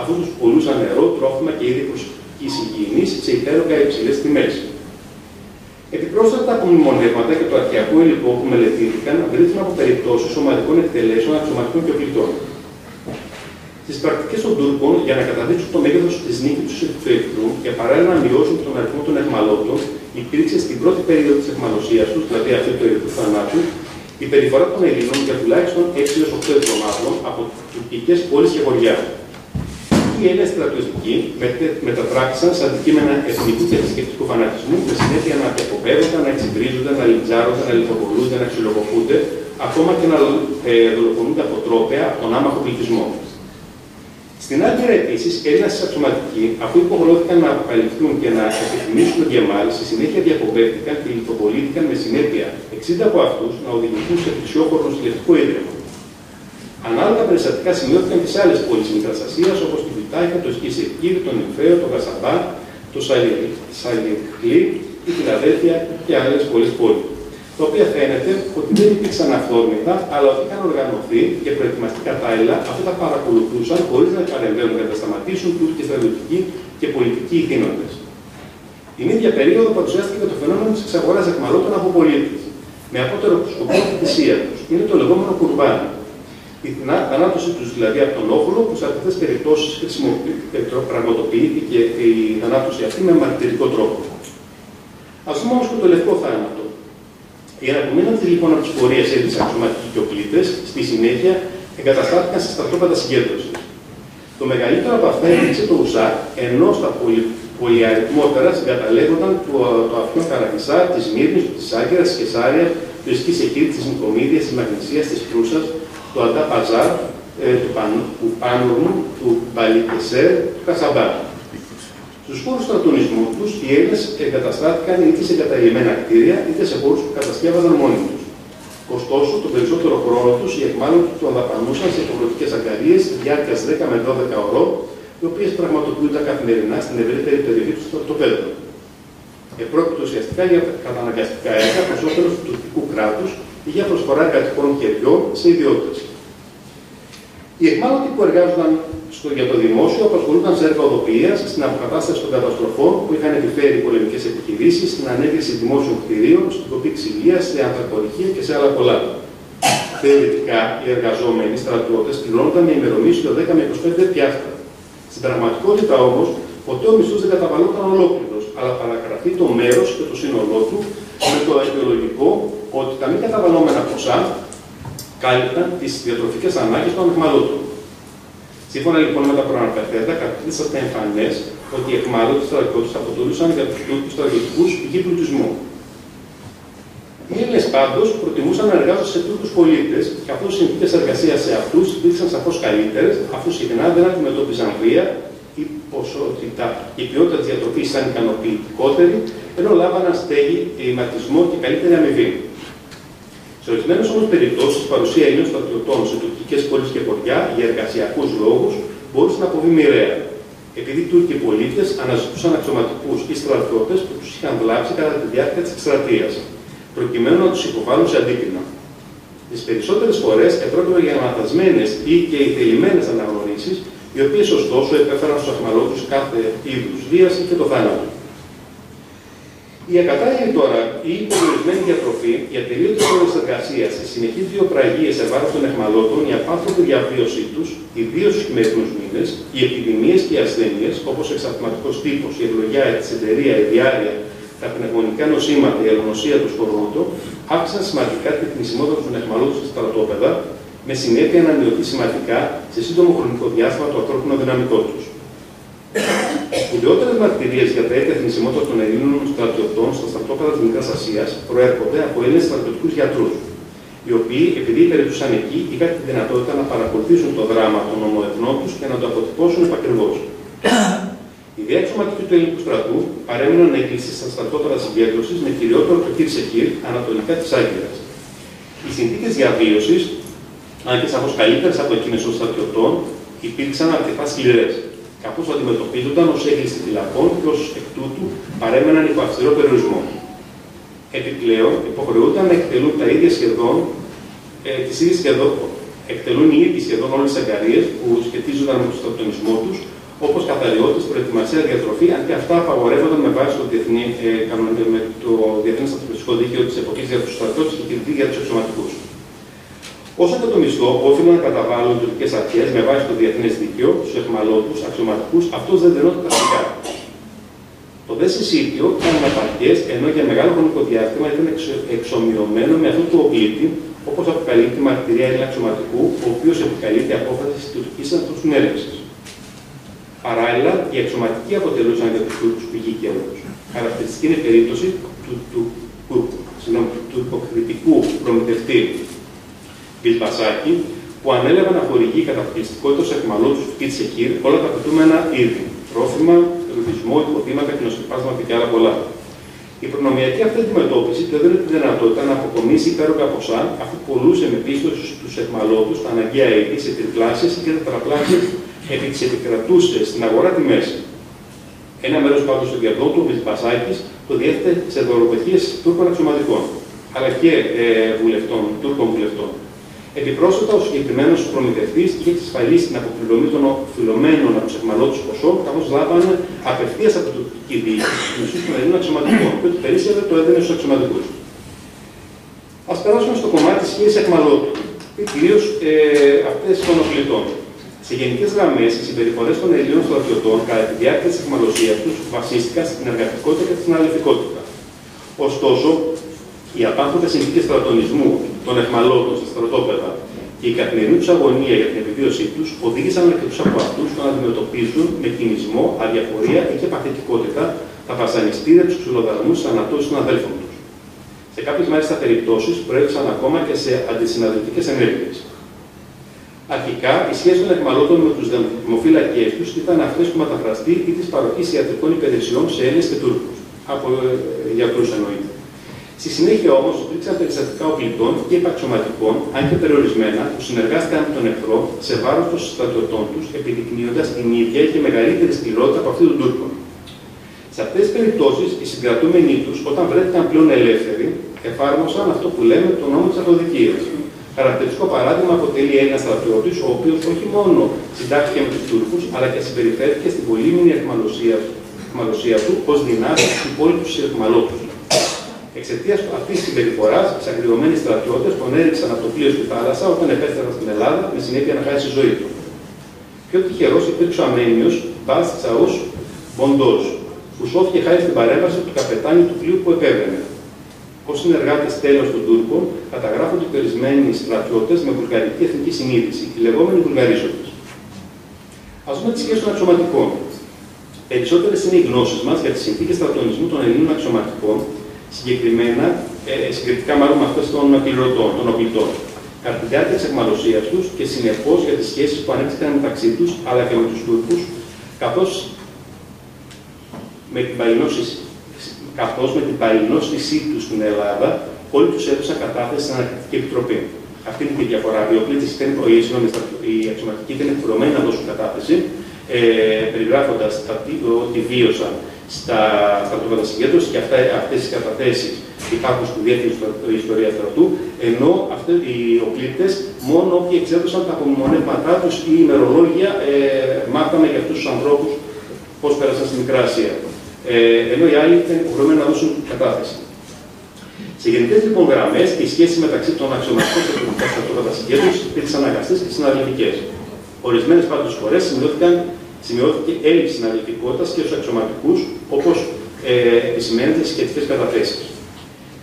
αφού τους πουλούσαν νερό, τρόφιμα και είδη προσωπικής υγιεινής σε υπέρογκα υψηλές τιμές. Επιπρόσθετα, τα απομνημονεύματα και το αρχαιακό υλικό που μελετήθηκαν βρήθηκαν από περιπτώσεις ομαδικών εκτελέσεων αξιωματικών και οπλιτών. Στις πρακτικές των Τούρκων, για να καταδείξουν το μέγεθος της νίκης του εχθρού και παράλληλα να μειώσουν τον αριθμό των αιχμαλώτων, υπήρξε στην πρώτη περίοδο της αιχμαλωσίας τους, δηλαδή αυτή του ερυθρού θανάτου, η περιφορά των Ελλήνων για τουλάχιστον 6-8 εβδομάδων από τουρκικές πόλεις και χωριά. Οι Έλληνες στρατιωτικοί μετατράπησαν σε αντικείμενα εθνικού και θρησκευτικού φανατισμού, με συνέπεια να αποκοπεύονταν, να εξυπηρίζονται, να λιντζάρονται, να λιθοβολούνται, να ξυλοκοπούνται, ακόμα και να δολοφονούνται αποτρόπαια από τον άμαχο πληθυσμό. Στην Άγκυρα επίσης, Έλληνες αξιωματικοί, αφού υποχρεώθηκαν να αποκαλυφθούν και να επιθυμήσουν τον Κεμάλ, στη συνέχεια διακοπεύτηκαν και λιθοβολήθηκαν με συνέπεια 60 από αυτούς να οδηγηθούν σε χρυσιόχωρο νοσηλευτικό ίδρυμα. Ανάλογα περιστατικά σημειώθηκαν και σε άλλες πόλεις της Μικράς Ασίας, όπως τη Βιτάχια, το Σκισεκύρ, το Νυμφαίο, το Κασαμπά, το Σαλιχλή, τη Φιλαδέλφια και άλλες πολλές πόλεις. Τα οποία φαίνεται ότι δεν υπήρξαν αυθόρμητα, αλλά ότι είχαν οργανωθεί και προετοιμαστεί κατάλληλα, αφού τα παρακολουθούσαν χωρίς να παρεμβαίνουν για να σταματήσουν Τούρκοι στρατιωτικοί και πολιτικοί ηθήνοντες. Την ίδια περίοδο παρουσιάστηκε το φαινόμενο της εξαγοράς αιχμαλώτων από πολίτες, με απότερο σκοπό τη θυσία τους. Είναι το λεγόμενο κουρμπάνι. Η θανάτωσή τους δηλαδή από τον όχλο, που σε αρκετές περιπτώσεις πραγματοποιήθηκε η θανάτωση αυτή με μαρτυρικό τρόπο. Ας δούμε όμως και το λευκό θάνατο. Οι αναπομείνοντες λοιπόν από τις πορείες Έλληνες αξιωματικοί και οπλίτες, στη συνέχεια εγκαταστάθηκαν σε στρατόπεδα συγκέντρωσης. Το μεγαλύτερο από αυτά υπήρξε το ΟΥΣΑΚ, ενώ στα πολυαριθμότερα συγκαταλέγονταν το Αφιόν Καρακισάρ, της Μύρνης, της Άγκυρας, της Κεσάριας, του Εσκισεκύρ, της Νικομίδιας, της Μαγνησίας, της Κρούσας, του Αντά Παζάρ, του Πάνουρμου, του Μπαλικεσέρ, του Κασαμπά. Στους χώρους στρατονισμού τους, οι Έλληνες εγκαταστάθηκαν είτε σε εγκαταλειμμένα κτίρια, είτε σε χώρους που κατασκεύαζαν μόνοι τους. Ωστόσο, τον περισσότερο χρόνο τους, οι αιχμάλωτοι τον δαπανούσαν σε υποδοτικές αγκαρίες διάρκειας 10 με 12 ωρών, οι οποίες πραγματοποιούνταν καθημερινά στην ευρύτερη περιοχή του στρατοπέδου. Επρόκειτο ουσιαστικά για καταναγκαστικά έργα προς όφελος του τουρκικού κράτους ή για προσφορά εργατικών κερδιών σε ιδιώτες. Οι αιχμάλωτοι που εργάζονταν για το δημόσιο απασχολούνταν σε έργα οδοποιίας, στην αποκατάσταση των καταστροφών που είχαν επιφέρει οι πολεμικές επιχειρήσεις, στην ανέγερση δημόσιων κτηρίων, στην κοπή ξυλίας, σε ανθρακοριχεία και σε άλλα πολλά. Θεωρητικά, οι εργαζόμενοι στρατιώτες πληρώνονταν με ημερομίσιο 10 με 25 πιάστα. Στην πραγματικότητα όμως, ποτέ ο μισθός δεν καταβαλόταν ολόκληρος, αλλά παρακρατεί το μέρος και το σύνολό του με το αιτιολογικό ότι τα μη καταβαλώμενα ποσά κάλυπταν τις διατροφικές ανάγκες των αιχμαλώτων. Σύμφωνα λοιπόν με τα προαναφερθέντα, κατέστησα εμφανές ότι οι αιχμάλωτοι στρατιώτες αποτελούσαν για τους Τούρκους στρατιωτικούς πηγή πλουτισμού. Οι Έλληνες πάντως προτιμούσαν να εργάζονται σε Τούρκους πολίτες, καθώς οι συνθήκες εργασίας σε αυτούς υπήρξαν σαφώς καλύτερες, αφού συχνά δεν αντιμετώπιζαν βία η ποσότητα και η ποιότητα της διατροφής ήταν ικανοποιητικότερη, ενώ λάβαναν στέγη, αιματισμό και καλύτερη αμοιβή. Σε ορισμένες όμως περιπτώσεις, η παρουσία Ελλήνων στρατιωτών σε τουρκικές πόλεις και χωριά για εργασιακούς λόγους μπορούσε να αποβεί μοιραία, επειδή οι Τούρκοι πολίτες αναζητούσαν αξιωματικούς ή στρατιώτες που τους είχαν βλάψει κατά τη διάρκεια της εκστρατείας, προκειμένου να τους υποβάλουν σε αντίκρινα. Τις περισσότερες φορές επρόκειτο για λανθασμένες ή και ηθελημένες αναγνωρίσεις, οι οποίες ωστόσο επέφεραν στους αχμαλώτους κάθε είδους βίας και το θάνατο. Η ακατάλληλη τώρα ή υποβορισμένη διατροφή, οι ατελείωτες ώρες εργασίας, οι συνεχείς βιοπραγίες σε βάρος των αιχμαλώτων, η απάνθρωπη διαβίωσή τους, ιδίως στους χειμερινούς μήνες, οι επιδημίες και οι ασθένειες, όπως ο εξαρτηματικός τύπος, η ευλογιά, η τυσεντερία, η διάρρεια, τα πνευμονικά νοσήματα, η αλλονοσία του σκορμότο, αύξησαν σημαντικά την θνησιμότητα των αιχμαλώτων στα στρατόπεδα, με συνέπεια να μειωθεί σημαντικά σε σύντομο χρονικό διάστημα το ανθρώπινο δυναμικό τους. Σπουδαιότερες μαρτυρίες για τα αίτια θνησιμότητα των Ελλήνων στρατιωτών στα στρατόπεδα της Μικράς Ασίας προέρχονται από Έλληνες στρατιωτικούς γιατρούς, οι οποίοι, επειδή υπηρετούσαν εκεί, είχαν τη δυνατότητα να παρακολουθήσουν το δράμα των ομοεθνών τους και να το αποτυπώσουν επακριβώς. Οι διαξωματικοί του ελληνικού στρατού παρέμειναν εγκλήσεις στα στρατόπεδα συγκέντρωσης με κυριότερο το Κύρ Σεχίρ, ανατολικά της Άγκυρας. Οι συνθήκες διαβίωσης, αν και σαφώς καλύτερες από εκείνες των στρατιωτών, υπήρξαν αρκετά σκληρές, καθώς αντιμετωπίζονταν ως έγκληση φυλακών και ως εκ τούτου παρέμεναν υπό αυστηρό περιορισμό. Επιπλέον, υποχρεούνταν να εκτελούν τα ίδια σχεδόν, εκτελούν οι ίδιοι σχεδόν όλες τις αγκαρίες που σχετίζονταν με τον στρατιωτισμό τους, όπως καθαριότητες, προετοιμασία, διατροφή, αν και αυτά απαγορεύονταν με βάση το Διεθνές Ανθρωπιστικό Δίκαιο της εποχής για τους στρατιώτες και την για τους αξιωματικούς. Όσο και το μισθό που όφιλαν να καταβάλουν οι τουρκικές αρχές με βάση το διεθνές δίκαιο, στους αιχμαλώτους, αξιωματικούς, αυτός δεν δενόταν τακτικά. Το δε συσίτιο ήταν αναπαρκές, ενώ για μεγάλο χρονικό διάστημα ήταν εξομοιωμένο με αυτό του οπλίτη, όπως αποκαλύπτει η μαρτυρία Έλληνα αξιωματικού, ο οποίος επικαλείται απόφαση της τουρκικής αυτοσυνέλευσης. Παράλληλα, οι αξιωματικοί αποτελούσαν για τους Τούρκους πηγή κέρδους. Χαρακτηριστική είναι η περίπτωση του υποκριτικού προμηθευτή Μπιλμπασάκη, που ανέλαβε να χορηγεί κατά αποκλειστικότητα στους αιχμαλώτους του Κύρ Σεχίρ όλα τα απαιτούμενα είδη, τρόφιμα, ρουτισμό, υποτήματα, κοινοσκεπάσματα και άλλα πολλά. Η προνομιακή αυτή αντιμετώπιση του έδινε τη δυνατότητα να αποκομίσει υπέρογκα ποσά, αφού πουλούσε με πίστοση στους αιχμαλώτους τα αναγκαία είδη σε τριπλάσιες και τετραπλάσιες επί τις επικρατούσε στην αγορά τιμές. Ένα μέρος πάντως του διαδόντου του Μπιλμπασάκης το διέθετε σε δωροπαιδείες Τούρκων αξιωματικών, αλλά και Τούρκων βουλευτών. Επιπρόσθετα, ο συγκεκριμένος προμηθευτής είχε εξασφαλίσει την αποπληρωμή των οφειλωμένων από τους αιχμαλώτους ποσών, καθώς λάβανε απευθείας από την τουρκική διοίκηση του μισθού των Ελλήνων αξιωματικών, και ότι περίσσευε το έδινε στους αξιωματικούς. Ας περάσουμε στο κομμάτι της σχέσης αιχμαλώτου, κυρίως αυτές των οφειλητών. Σε γενικές γραμμές, οι συμπεριφορές των Ελλήνων στρατιωτών κατά τη διάρκεια της αιχμαλωσίας τους βασίστηκαν στην εργατικότητα και στην αληθικότητα. Ωστόσο, οι απάνθρωπες συνθήκες στρατονισμού των αιχμαλώτων στα στρατόπεδα και η καθημερινή τους αγωνία για την επιβίωσή τους οδήγησαν αρκετούς από αυτούς στο να αντιμετωπίζουν με κινησμό, αδιαφορία ή και παθητικότητα τα βασανιστήρια, τους ξυλοδαρμούς, τις ανατώσεις των αδέλφων τους. Σε κάποιες μάλιστα περιπτώσεις προέκυψαν ακόμα και σε αντισυναδελφικές ενέργειες. Αρχικά, οι σχέσεις των αιχμαλώτων με τους δημοφύλακές τους ήταν αυτές του μεταφραστή ή της παροχής ιατρικών υπηρεσιών σε Έλληνες και Τούρκους, από γιατρούς εννοείται. Στη συνέχεια όμως υπήρξαν περιστατικά οπλιτών και υπαξιωματικών, αν και περιορισμένα, που συνεργάστηκαν με τον εχθρό σε βάρος των στρατιωτών τους, επιδεικνύοντας την ίδια και μεγαλύτερη σκληρότητα από αυτή των Τούρκων. Σε αυτές τις περιπτώσεις, οι συγκρατούμενοι τους, όταν βρέθηκαν πλέον ελεύθεροι, εφάρμοσαν αυτό που λέμε το νόμο της αυτοδικίας. Χαρακτηριστικό παράδειγμα αποτελεί Έλληνα στρατιώτης, ο οποίος όχι μόνο συντάχθηκε με τους Τούρκους, αλλά και συμπεριφέρθηκε στην πολύμηνη αιχμαλωσία του ως δυνάμει του υπόλοιπου αιχμαλώτους. Εξαιτίας αυτής της συμπεριφοράς, οι εξαγριωμένοι στρατιώτες τον έριξαν από το πλοίο στη θάλασσα όταν επέστρεφαν στην Ελλάδα, με συνέπεια να χάσει τη ζωή του. Πιο τυχερός υπήρξε ο Αμένιος Μπας Τσαούς Μποντός, που σώθηκε χάρη στην παρέμβαση του καπετάνιου του πλοίου που επέβαινε. Ως συνεργάτες τέλος των Τούρκων, καταγράφονται και ορισμένοι στρατιώτες με βουλγαρική εθνική συνείδηση, οι λεγόμενοι βουλγαρίζοντες. Ας δούμε τις σχέσεις των αξιωματικών. Περισσότερες είναι οι γνώσεις μας για τις συνθήκες στρατονισμού των Ελλήνων αξιωματικών, συγκριτικά μάλλον με αυτές των πληρωτών, των οπλιτών, κατά τη διάρκεια της αιχμαλωσίας τους και συνεπώς για τις σχέσεις που ανέπτυξαν μεταξύ τους, αλλά και με τους Τούρκους, καθώς με την παλινόστησή τους στην Ελλάδα, όλοι τους έδωσαν κατάθεση στην Ανακριτική Επιτροπή. Αυτή είναι και η διαφορά. Οι αξιωματικοί ήταν υποχρεωμένοι να δώσουν κατάθεση, περιγράφοντας ότι βίωσαν στα στρατόπεδα συγκέντρωσης και αυτές τις καταθέσεις υπάρχουν στη διεύθυνση ιστορία στρατού, ενώ οι οπλίτες μόνο όποιοι εξέδωσαν τα απομνημονεύματά τους ή ημερολόγια μάθαμε για αυτούς τους ανθρώπους πώς πέρασαν στη Μικρά Ασία. Ενώ οι άλλοι ήταν υποχρεωμένοι να δώσουν κατάθεση. Σε γενικές λοιπόν γραμμές, οι σχέσεις μεταξύ των αξιωματικών και των στρατόπεδα συγκέντρωσης υπήρξαν αναγκαστές και συναδελφικές. Ορισμένες πάντως φορές σημειώθηκε έλλειψη συναδελφικότητας και στους αξιωματικούς, όπως επισημαίνεται στις σχετικές καταθέσεις.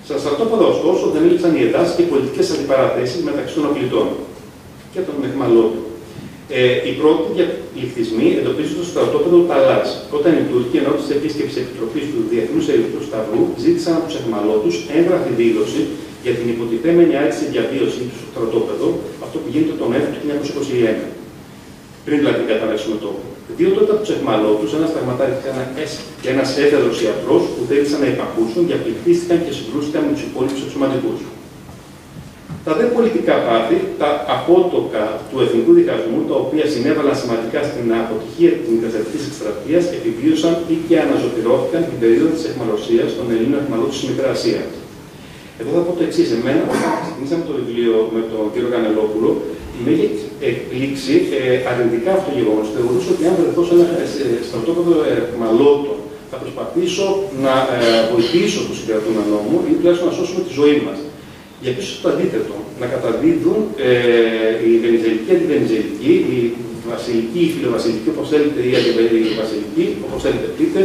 Στα στρατόπεδα, ωστόσο, δεν έλειψαν οι εντάσεις και οι πολιτικές αντιπαραθέσεις μεταξύ των οπλιτών και των αιχμαλώτων. Οι πρώτοι διαπληκτισμοί εντοπίζονται στο στρατόπεδο Ταλάς, όταν οι Τούρκοι ενώ τη επίσκεψη επιτροπής του Διεθνούς Ερυθρού Σταυρού ζήτησαν από τους αιχμαλώτους έγγραφη δήλωση για την υποτιθέμενη άσκηση διαβίωσή του στο στρατόπεδο, αυτό που γίνεται τον Νοέμβριο του 1921. Πριν δηλαδή την κατάρρευση του μετώπου. Δύο τότε από τους αιχμαλώτους, ένας σταγματάρχης και ένας έφεδρος ιατρός που θέλησαν να υπακούσουν, διαπληκτίστηκαν και συγκρούστηκαν με τους υπόλοιπους αξιωματικούς. Τα δε πολιτικά πάθη, τα απότοκα του εθνικού δικασμού, τα οποία συνέβαλαν σημαντικά στην αποτυχία της μικρασιατικής εκστρατείας, επιβίωσαν ή και αναζωπυρώθηκαν την περίοδο της αιχμαλωσίας των Ελλήνων αιχμαλώτων στη Μικρά Ασία. Εδώ θα πω το εξής. Εμένα, όταν ξεκινήσαμε το βιβλίο με τον κύριο Κανελόπουλο, με είχε εκπλήξει αρνητικά αυτό το γεγονός. Θεωρούσα ότι αν βρεθώ σε ένα στρατόπεδο αιχμαλώτων, θα προσπαθήσω να βοηθήσω τους συγκρατούμενό μου ή τουλάχιστον να σώσουμε τη ζωή μας. Διαπίστωσα το αντίθετο, να καταδίδουν η βενιζελική, αντιβενιζελική, η βασιλική, η φιλοβασιλική, όπως θέλετε, ή αντιβασιλική, όπως θέλετε πείτε,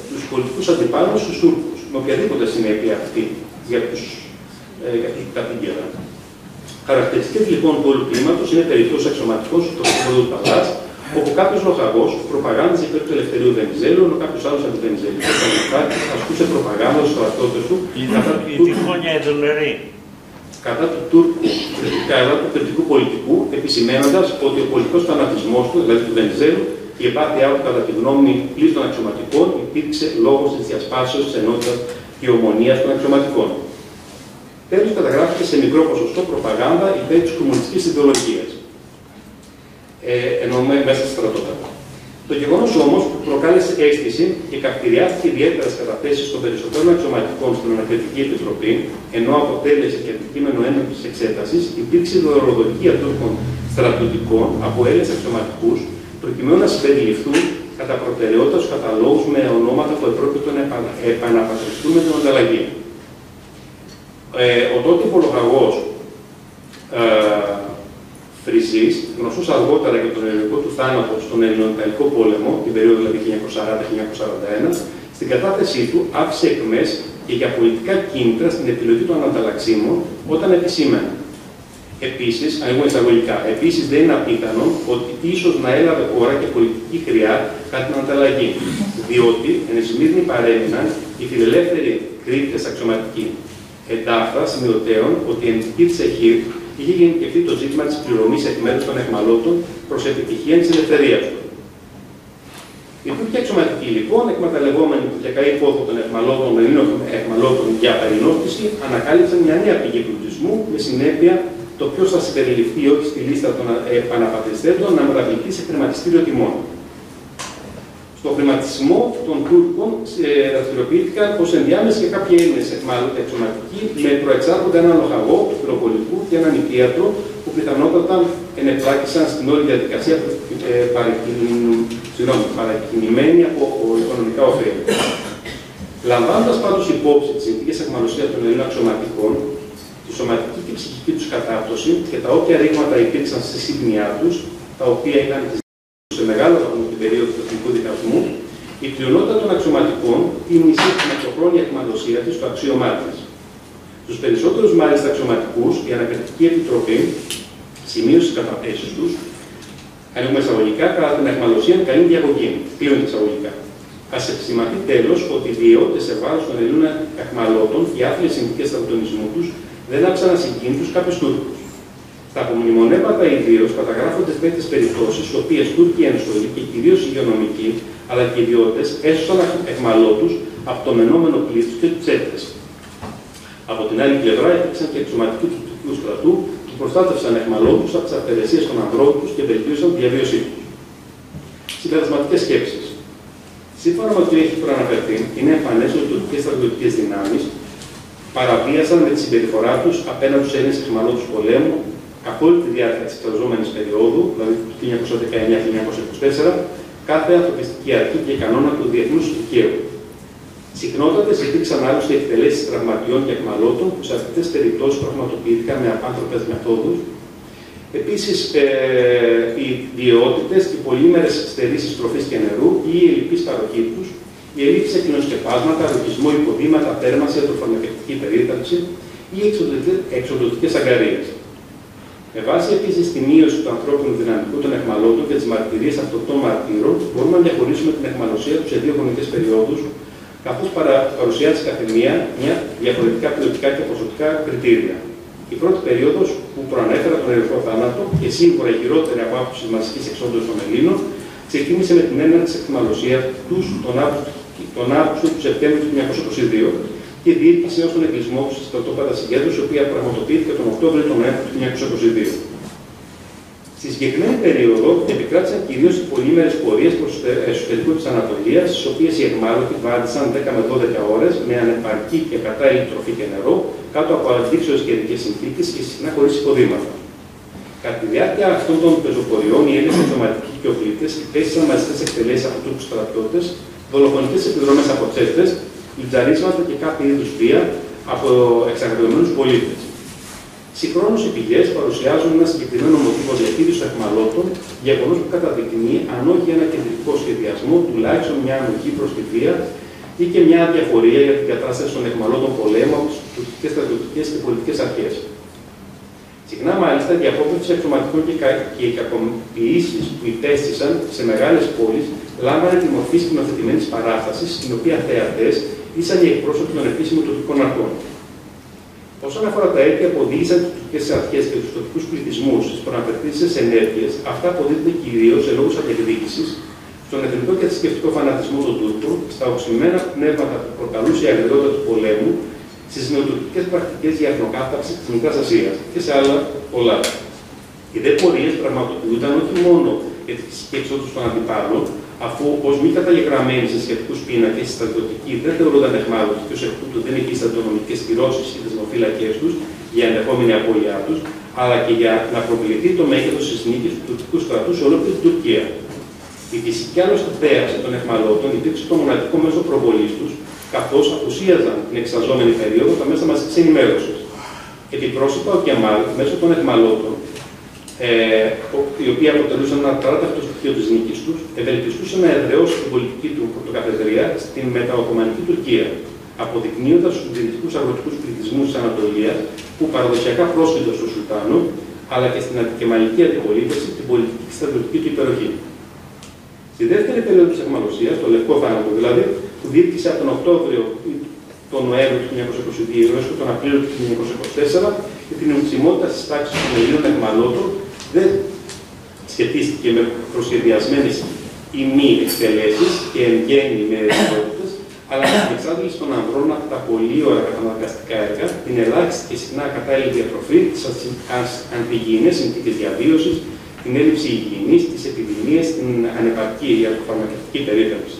τους πολιτικούς αντιπάλους στους Τούρκους, με οποιαδήποτε συνέπεια αυτή για τους κατήγγελα. Χαρακτηριστικές λοιπόν του όλου κλίματος είναι περιπτώσεις αξιωματικών στο στρατόπεδο του Ταλάς, όπου κάποιος λοχαγός προπαγάνδιζε υπέρ του Ελευθερίου Βενιζέλου, ενώ κάποιος άλλος αντιβενιζελικός ασκούσε προπαγάνδα στους στρατιώτες του κατά του κριτικού πολιτικού, επισημένοντας ότι ο πολιτικός φανατισμός του, δηλαδή του Βενιζέλου, η επάθειά του κατά τη γνώμη πλήρης των αξιωματικών, υπήρξε λόγος της διασπάσεως της ενότητας και ομονίας των αξιωματικών. Τέλος, καταγράφηκε σε μικρό ποσοστό προπαγάνδα υπέρ της κομμουνιστικής ιδεολογίας. Εννοούμε μέσα στα στρατόπεδα. Το γεγονός όμως που προκάλεσε αίσθηση και καυτηριάστηκε ιδιαίτερα στις καταθέσεις των περισσότερων αξιωματικών στην Ανακριτική Επιτροπή, ενώ αποτέλεσε και αντικείμενο έντονης εξέτασης, υπήρξε η δωροδοκία Τούρκων στρατιωτικών από Έλληνες αξιωματικούς, προκειμένου να συμπεριληφθούν κατά προτεραιότητα στους καταλόγους με ονόματα που επρόκειτο να επαναπατριστούν με την ανταλλαγή. Ο τότε υπολογαγός Φρυσής, γνωστός αργότερα για τον ελληνικό του θάνατο στον Ελληνοϊταλικό πόλεμο, την περίοδο δηλαδή 1940-1941, στην κατάθεσή του άφησε εκμές και για πολιτικά κίνητρα στην επιλογή των ανταλλαξίμων όταν επισήμανε. Επίσης, ανοίγουμε εισαγωγικά, επίσης δεν είναι απίθανο ότι ίσως να έλαβε χώρα και πολιτική χρειά κατά την ανταλλαγή, διότι εν εσημείρνη παρέμειναν οι φιλελεύθεροι κρίτες αξιωματικοί. Εντάχθα σημειωτέων ότι εν τη της ΕΧΙΡ είχε γενικευτεί το ζήτημα της πληρωμής εκ μέρους των αιχμαλώτων προς επιτυχία της ελευθερίας του. Οι Τούρκοι αξιωματικοί λοιπόν, εκμεταλλευόμενοι την διακαή πόθο των Ελλήνων αιχμαλώτων για απερινόστηση, ανακάλυψαν μια νέα πηγή πλουτισμού με συνέπεια το ποιος θα συμπεριληφθεί όχι στη λίστα των επαναπατριστέντων να μεταβληθεί σε χρηματιστήριο τιμών. Στο χρηματισμό των Τούρκων δραστηριοποιήθηκαν ως ενδιάμεση και κάποιοι Έλληνες αξιωματικοί με προεξάρχοντα έναν λοχαγό του πυροπολιτικού και έναν υπίατρο που πιθανότατα ενεπλάκησαν στην όλη διαδικασία παρακινημένη από οικονομικά ωφέλη. Λαμβάνοντας πάντως υπόψη τις συνθήκες αιχμαλωσίας των Ελλήνων αξιωματικών, τη σωματική και ψυχική τους κατάπτωση και τα όποια ρήγματα υπήρξαν στη σύμπνοιά τους, τα οποία ήταν σε μεγάλο βαθμό την περίοδο του εθνικού δικασμού, η πλειονότητα των αξιωματικών τίμησε την μακροχρόνια αιχμαλωσία της στο αξίωμά της. Στους περισσότερους μάλιστα αξιωματικούς, η Ανακριτική Επιτροπή σημείωσε τις καταθέσεις τους, ανοίγουμε εισαγωγικά, κατά την αιχμαλωσία καλή διαγωγή. Κλείνουν τα εισαγωγικά. Ας επισημανθεί τέλος ότι οι ιδιότητες σε βάρος των Ελλήνων αιχμαλώτων και οι άθλιες συνθήκες στρατονισμού τους δεν άφησαν ασυγκίνητους κάποιους Τούρκους. Τα απομνημονεύματα ιδίως καταγράφονται σε τέτοιες περιπτώσεις, στις οποίες Τούρκοι ένστολοι και κυρίως υγειονομικοί, αλλά και ιδιώτες, έσωσαν αιχμαλώτους από το μενόμενο πλήθος και τους έφτασαν. Από την άλλη πλευρά υπήρξαν και εξωματικοί του τουρκικού στρατού που προστάτευσαν αιχμαλώτους από τις αυθαιρεσίες των ανδρών τους και βελτίωσαν τη διαβίωσή τους. Συμπερασματικές σκέψεις. Σύμφωνα με ό,τι έχει προαναφερθεί, είναι εμφανές ότι οι τουρκικές στρατιωτικές δυνάμεις παραβίασαν με τη συμπεριφορά τους απέναντι στους Έλληνες αιχμαλώτους πολέμου καθ' όλη τη διάρκεια της εξεταζόμενης περίοδου, δηλαδή του 1919-1924, κάθε ανθρωπιστική αρχή και κανόνα του διεθνούς δικαίου. Συχνότατες υπήρξαν άλλωστε εκτελέσεις τραυματιών και αιχμαλώτων που σε αυτές τις περιπτώσεις πραγματοποιήθηκαν με απάνθρωπες μεθόδους. Επίσης, οι ιδιαιότητες, οι πολύμερες στερήσεις τροφής και νερού ή η ελλειπής παροχή τους, η ελλείψη σε κοινοσκεπάσματα, ρουχισμό, υποδήματα, θέρμανση, ιατροφαρμακευτική περίταξη ή εξοδοτικές αγκαρίες. Με βάση επίσης τη μείωση του ανθρώπινου δυναμικού των αιχμαλώτων και τις μαρτυρίες αυτοκτών μαρτύρων, μπορούμε να διαχωρίσουμε την αιχμαλωσία τους σε δύο χρονικές περιόδους, καθώς παρουσιάζει καθεμία μια διαφορετικά ποιοτικά και ποσοτικά κριτήρια. Η πρώτη περίοδος που προανέφερα τον ερυθρό θάνατο και σίγουρα η χειρότερη από άποψη μαζικής εξόντωσης των Ελλήνων, ξεκίνησε με την έναρξη της αιχμαλωσίας τους τον Αύγουστο του Σεπτέμβριου του 1922 και διήρκησε έως τον εγκλεισμό του στα στρατόπεδα συγκέντρωσης, η οποία πραγματοποιήθηκε τον Οκτώβριο του 1922. Στη συγκεκριμένη περίοδο επικράτησαν κυρίως οι πολύμερες πορείες προς το εσωτερικό της Ανατολίας, στις οποίες οι αιχμάλωτοι βάδισαν 10 με 12 ώρες με ανεπαρκή και κατάλληλη τροφή και νερό, κάτω από αντίξωες καιρικές συνθήκες και συχνά χωρίς υποδήματα. Κατά τη διάρκεια αυτών των πεζοποριών, οι Έλληνες αξιωματικοί και οφειλητές υπέστησαν μαζικές εκτελέσεις από Τούρκους στρατιώτες, δολοφονικές επιδρομές από τσέφτες, λιτζαρίσματα και κάθε είδους βία από εξαγριωμένους πολίτες. Συγχρόνως οι πηγές παρουσιάζουν ένα συγκεκριμένο μοτίβο διαχείρισης των αιχμαλώτων, γεγονός που καταδεικνύει, αν όχι ένα κεντρικό σχεδιασμό, τουλάχιστον μια ανοχή προς τη βία ή και μια αδιαφορία για την κατάσταση των αιχμαλώτων πολέμου από τις τουρκικές στρατιωτικές και πολιτικές αρχές. Συχνά, μάλιστα, η απόκριση αξιωματικών και οι κακοποιήσεις που υπέστησαν σε μεγάλες πόλεις λάμβανε τη μορφή σκηνοθετημένης παράστασης, στην οποία θεατές ήσαν οι εκπρόσωποι των επίσημων τουρκικών αρχών. Όσον αφορά τα αίτια που οδήγησαν τις τουρκικές αρχές και τους τοπικούς πληθυσμούς στις προαναφερθήσεις ενέργειες, αυτά αποδίδονται κυρίως σε λόγους αντεκδίκησης, στον εθνικό και θρησκευτικό φανατισμό των Τούρκων, στα οξυμένα πνεύματα που προκαλούσε η αγριότητα του πολέμου, στις νεοτουρκικές πρακτικές για εθνοκάταξη της Μικράς Ασίας και σε άλλα πολλά. Οι δε πορείες πραγματοποιούνταν όχι μόνο για τη φυσική εξόντωση των αντιπάλων, αφού ως μη καταγεγραμμένοι σε σχετικούς πίνακες στρατιωτικοί δεν θεωρούνταν αιχμάλωτοι και ως εκ τούτου δεν υφίστανται νομικές κυρώσεις ή δεσμοφύλακές τους για ενδεχόμενη απώλειά τους, αλλά και για να προβληθεί το μέγεθος της νίκης του τουρκικού στρατού σε ολόκληρη την Τουρκία. Η φυσική άλλωστε θέαση των αιχμαλώτων υπήρξε το μοναδικό μέσο προβολής τους, καθώς απουσίαζαν την εξαζόμενη περίοδο τα μέσα μαζικής ενημέρωσης. Επιπρόσωπα, ο Κεμάλ, μέσω των αιχμαλώτων, οι οποίοι αποτελούσαν ένα παράτακτο στοιχείο της νίκης τους, ευελπιστούσε να εδραιώσει την πολιτική του πρωτοκαθεδρία στην μεταοθωμανική Τουρκία, αποδεικνύοντας στους συντηρητικούς αγροτικούς πληθυσμούς της Ανατολίας, που παραδοσιακά πρόσκλησαν στον Σουλτάνο, αλλά και στην αντικεμαλική αντιπολίτευση, την πολιτική και στρατιωτική του υπεροχή. Στη δεύτερη περίοδο της αιχμαλωσίας, το Λευκό Θάνατο δηλαδή, που διήρκησε από τον Οκτώβριο ή τον Νοέμβριο του 1922 έως και τον Απρίλιο του 1924, και την ουσιμότητα της τάξης των Ελλήνων αιχμαλώτων δεν σχετίστηκε με προσχεδιασμένες ή μη εκτελέσεις και εν γέννη με δυνατότητες, αλλά με την εξάντληση των ανδρών από τα πολύωρα καταναγκαστικά έργα, την ελάχιστη και συχνά κατάλληλη διατροφή, τις αντιγυηνές συνθήκες διαβίωσης, την έλλειψη υγιεινής, τις επιδημίες, την ανεπαρκή ιατροφαρμακευτική περίθαλψη.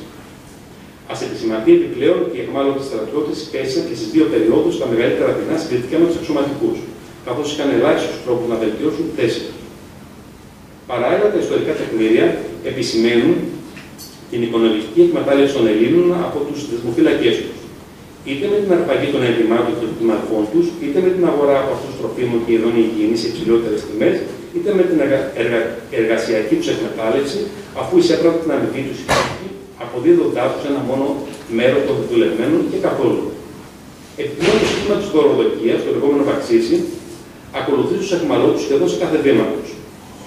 Ας επισημανθεί επιπλέον ότι οι αιχμάλωτοι στρατιώτες υπέστησαν και στις δύο περιόδους τα μεγαλύτερα δεινά συγκριτικά με τους αξιωματικούς, καθώς είχαν ελάχιστους τρόπους να βελτιώσουν τη θέση τους. Παράλληλα, τα ιστορικά τεκμήρια επισημαίνουν την οικονομική εκμετάλλευση των Ελλήνων από τους δεσμοφύλακές τους, είτε με την αρπαγή των ενδυμάτων και των κτηματικών τους, είτε με την αγορά από αυτούς τροφίμων και ειδών υγιεινής σε υψηλότερες τιμές, είτε με την εργασιακή τους εκμετάλλευση, αφού εισέπρατε την αμοιβή τους αποδίδοντάς τους ένα μόνο μέρος των δουλευμένων και καθόλου. Επιπλέον, το σύστημα της δωροδοκίας, το λεγόμενο βαξίσι, ακολουθεί τους αιχμαλώτους σχεδόν σε κάθε βήμα τους.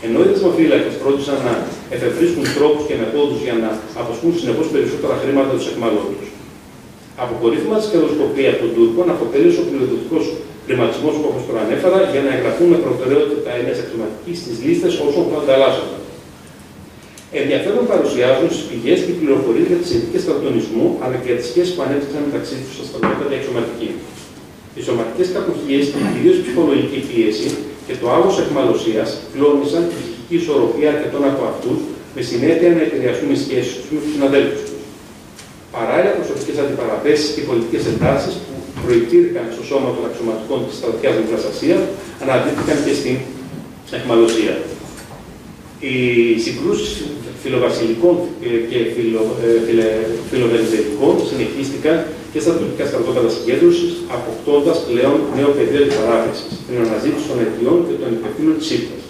Ενώ οι δεσμοφύλακες φρόντισαν να εφευρίσκουν τρόπους και μεθόδους για να αποσπούν συνεχώς περισσότερα χρήματα τους αιχμαλώτους. Αποκορύφωμα της κερδοσκοπίας των Τούρκων αποτέλεσε ο πληροδοτικός χρηματισμός που όπως προανέφερα, για να εγγραφούν με προτεραιότητα τα έννοιες αξιωματικοί στις λίστες όσων που ανταλλάσσονται. Ενδιαφέρον παρουσιάζουν στις πηγές και πληροφορίες για τις συνθήκες στρατονισμού, αλλά και για τις σχέσεις που ανέπτυξαν μεταξύ τους στα στρατόπεδα οι αξιωματικοί. Οι σωματικές κακουχίες και κυρίως η ψυχολογική πίεση και το άγχος αιχμαλωσίας κλώνησαν τη ψυχική ισορροπία αρκετών από αυτούς, με συνέπεια να επηρεαστούν οι σχέσεις τους με τους συναδέλφους τους. Παράλληλα, προσωπικές αντιπαραθέσεις και πολιτικές εντάσεις που προηγήθηκαν στο σώμα των αξιωματικών της στρατιάς Μικράς Ασίας αναδείχθηκαν και στην αιχμαλωσία. Οι συγκρούσεις φιλοβασιλικών και φιλοβενιζελικών συνεχίστηκαν και στα τουρκικά στρατόπεδα συγκέντρωσης, αποκτώντας πλέον νέο πεδίο αντιπαράθεσης, την αναζήτηση των αιτιών και των υπευθύνων της ύπνας.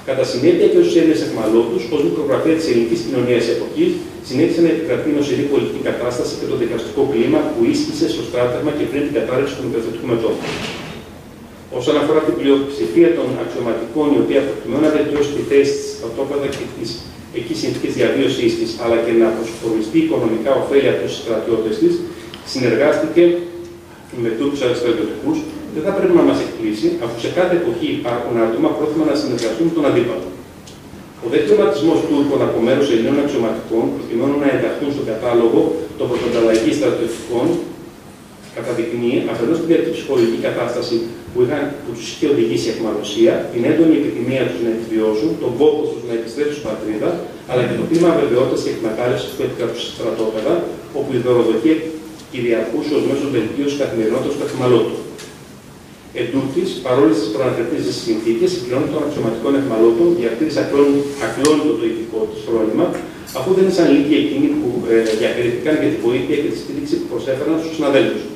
Κατά συνέπεια και στους Έλληνες αιχμαλώτους, ως μικρογραφία της ελληνικής κοινωνίας εποχής, συνέχισε να επικρατεί νοσηρή πολιτική κατάσταση και το δικαστικό κλίμα που ίσχυσε στο στράτευμα και πριν την κατάρρευση του νεκροθετικού μετώπου. Όσον αφορά την πλειοψηφία των αξιωματικών, οι οποίοι προκειμένου να βελτιώσει τη θέση της στρατόπεδα και τις εκεί συνθήκες διαβίωσής της, αλλά και να προσφοριστεί οικονομικά ωφέλη από τους στρατιώτες της, συνεργάστηκε με Τούρκους στρατιωτικούς, δεν θα πρέπει να μας εκπλήσει, αφού σε κάθε εποχή υπάρχουν άτομα πρόθυμα να συνεργαστούν με τον αντίπαλο. Ο δε χρηματισμός Τούρκων από μέρους Ελλήνων αξιωματικών, προκειμένου να ενταχθούν στον κατάλογο των πρωτοανταλλαγή στρατιωτικών, καταδεικνύει αφενός την ψυχολογική κατάσταση που τους είχε οδηγήσει η αιχμαλωσία, την έντονη επιθυμία τους να επιβιώσουν, τον πόθο τους να επιστρέψουν στην πατρίδα, αλλά και το κλίμα αβεβαιότητας και εκμετάλλευσης που επικρατούσε στα στρατόπεδα, όπου η δωροδοκία κυριαρχούσε ως μέσο βελτίωσης καθημερινότητας του αιχμαλώτου. Εν τούτης, παρόλες τις προαναφερθήσεις συνθήκες, η κοινότητα των αξιωματικών αιχμαλώτων διατήρησε ακλόνητο το ηθικό της φρόνημα, αφού δεν ήσαν λίγοι εκείνοι που διακρίθηκαν για τη βοήθεια και τη στήριξη που προσέφεραν στους συναδέλφους τους.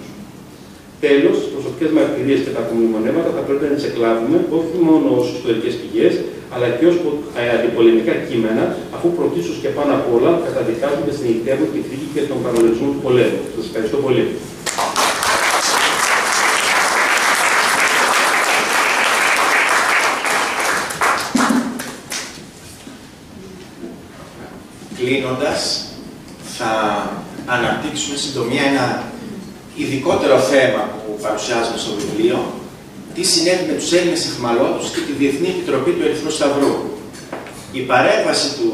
Τέλος, τις προσωπικές μαρτυρίες και τα απομνημονεύματα θα πρέπει να τις εκλάβουμε όχι μόνο ως ιστορικές πηγές, αλλά και ως αντιπολεμικά κείμενα, αφού πρωτίστως και πάνω απ' όλα καταδικάζονται στην ηγετεύουτη θήκη και τον παρολισμό του πολέμου. Σας ευχαριστώ πολύ. Κλείνοντας, θα αναπτύξουμε συντομία ένα ειδικότερο θέμα που παρουσιάζουμε στο βιβλίο, τι συνέβη με τους Έλληνες αιχμαλώτους και τη Διεθνή Επιτροπή του Ερυθρού Σταυρού. Η παρέμβαση του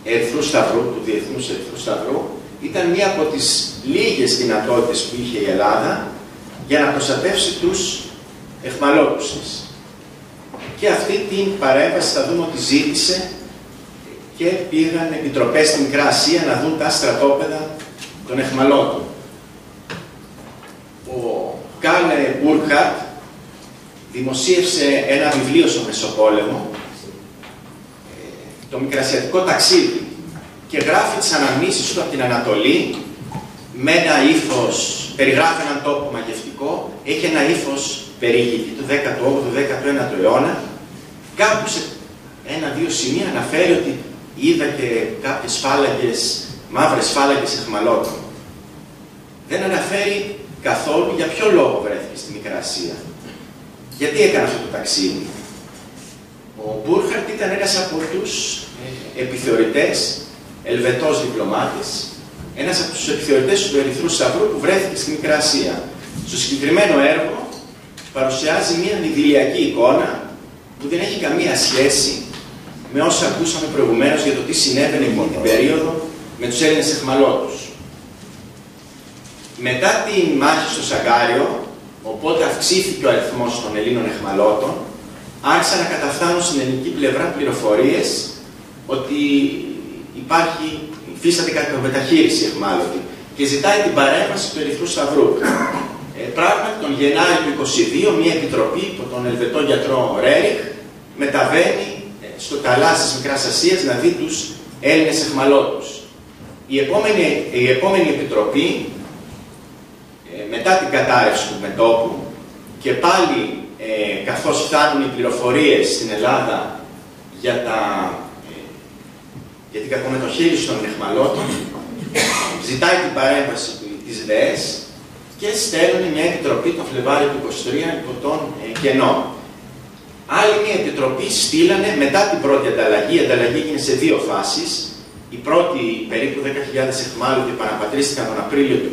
Ερυθρού Σταυρού, του Διεθνούς Ερυθρού Σταυρού, ήταν μία από τις λίγες δυνατότητες που είχε η Ελλάδα για να προστατεύσει τους αιχμαλώτους της. Και αυτή την παρέμβαση θα δούμε ότι ζήτησε και πήγαν επιτροπές στην Μικρά Ασία να δουν τα στρατόπεδα των αιχμαλώτων. Ο Καρλ Μπουρκχαρτ δημοσίευσε ένα βιβλίο στο Μεσοπόλεμο, το Μικρασιατικό ταξίδι, και γράφει τις αναμνήσεις του από την Ανατολή με ένα ύφος, περιγράφει έναν τόπο μαγευτικό, έχει ένα ύφος περιηγητή του 18ου-19ου αιώνα. Κάπου σε ένα-δύο σημεία αναφέρει ότι είδα και κάποιες φάλαγγες, μαύρες φάλαγγες αιχμαλώτων. Δεν αναφέρει καθόλου για ποιο λόγο βρέθηκε στη Μικρά Ασία. Γιατί έκανε αυτό το ταξίδι. Ο Μπουρκχαρτ ήταν ένας από τους επιθεωρητές, Ελβετός διπλωμάτης, ένας από τους επιθεωρητές του Ερυθρού Σταυρού που βρέθηκε στη Μικρά Ασία. Στο συγκεκριμένο έργο παρουσιάζει μια ιδηλιακή εικόνα που δεν έχει καμία σχέση με όσα ακούσαμε προηγουμένως για το τι συνέβαινε εκείνη την περίοδο με τους Έλληνες αιχμαλώτους. Μετά την μάχη στο Σαγκάριο, οπότε αυξήθηκε ο αριθμός των Ελλήνων αιχμαλώτων, άρχισαν να καταφθάνουν στην ελληνική πλευρά πληροφορίες ότι υφίσταται κακομεταχείριση αιχμάλωτη και ζητάει την παρέμβαση του Ερυθρού Σταυρού. Πράγματι, τον Γενάρη του 1922, μια επιτροπή από τον Ελβετό γιατρό Ρέριχ μεταβαίνει στο ταλάσσι της Μικράς Ασίας να δει τους Έλληνες αιχμαλώτους. Η επόμενη επιτροπή, μετά την κατάρρευση του μετώπου, και πάλι καθώς φτάνουν οι πληροφορίες στην Ελλάδα για την κακομεταχείριση των αιχμαλώτων, ζητάει την παρέμβαση της ΔΕΕΣ και στέλνουν μια επιτροπή τον Φλεβάριο του 1923 υπό τον κενό. Άλλη μια επιτροπή στείλανε μετά την πρώτη ανταλλαγή. Η ανταλλαγή έγινε σε δύο φάσεις. Η πρώτη, περίπου 10.000 αιχμάλωτοι επαναπατρίστηκαν τον Απρίλιο του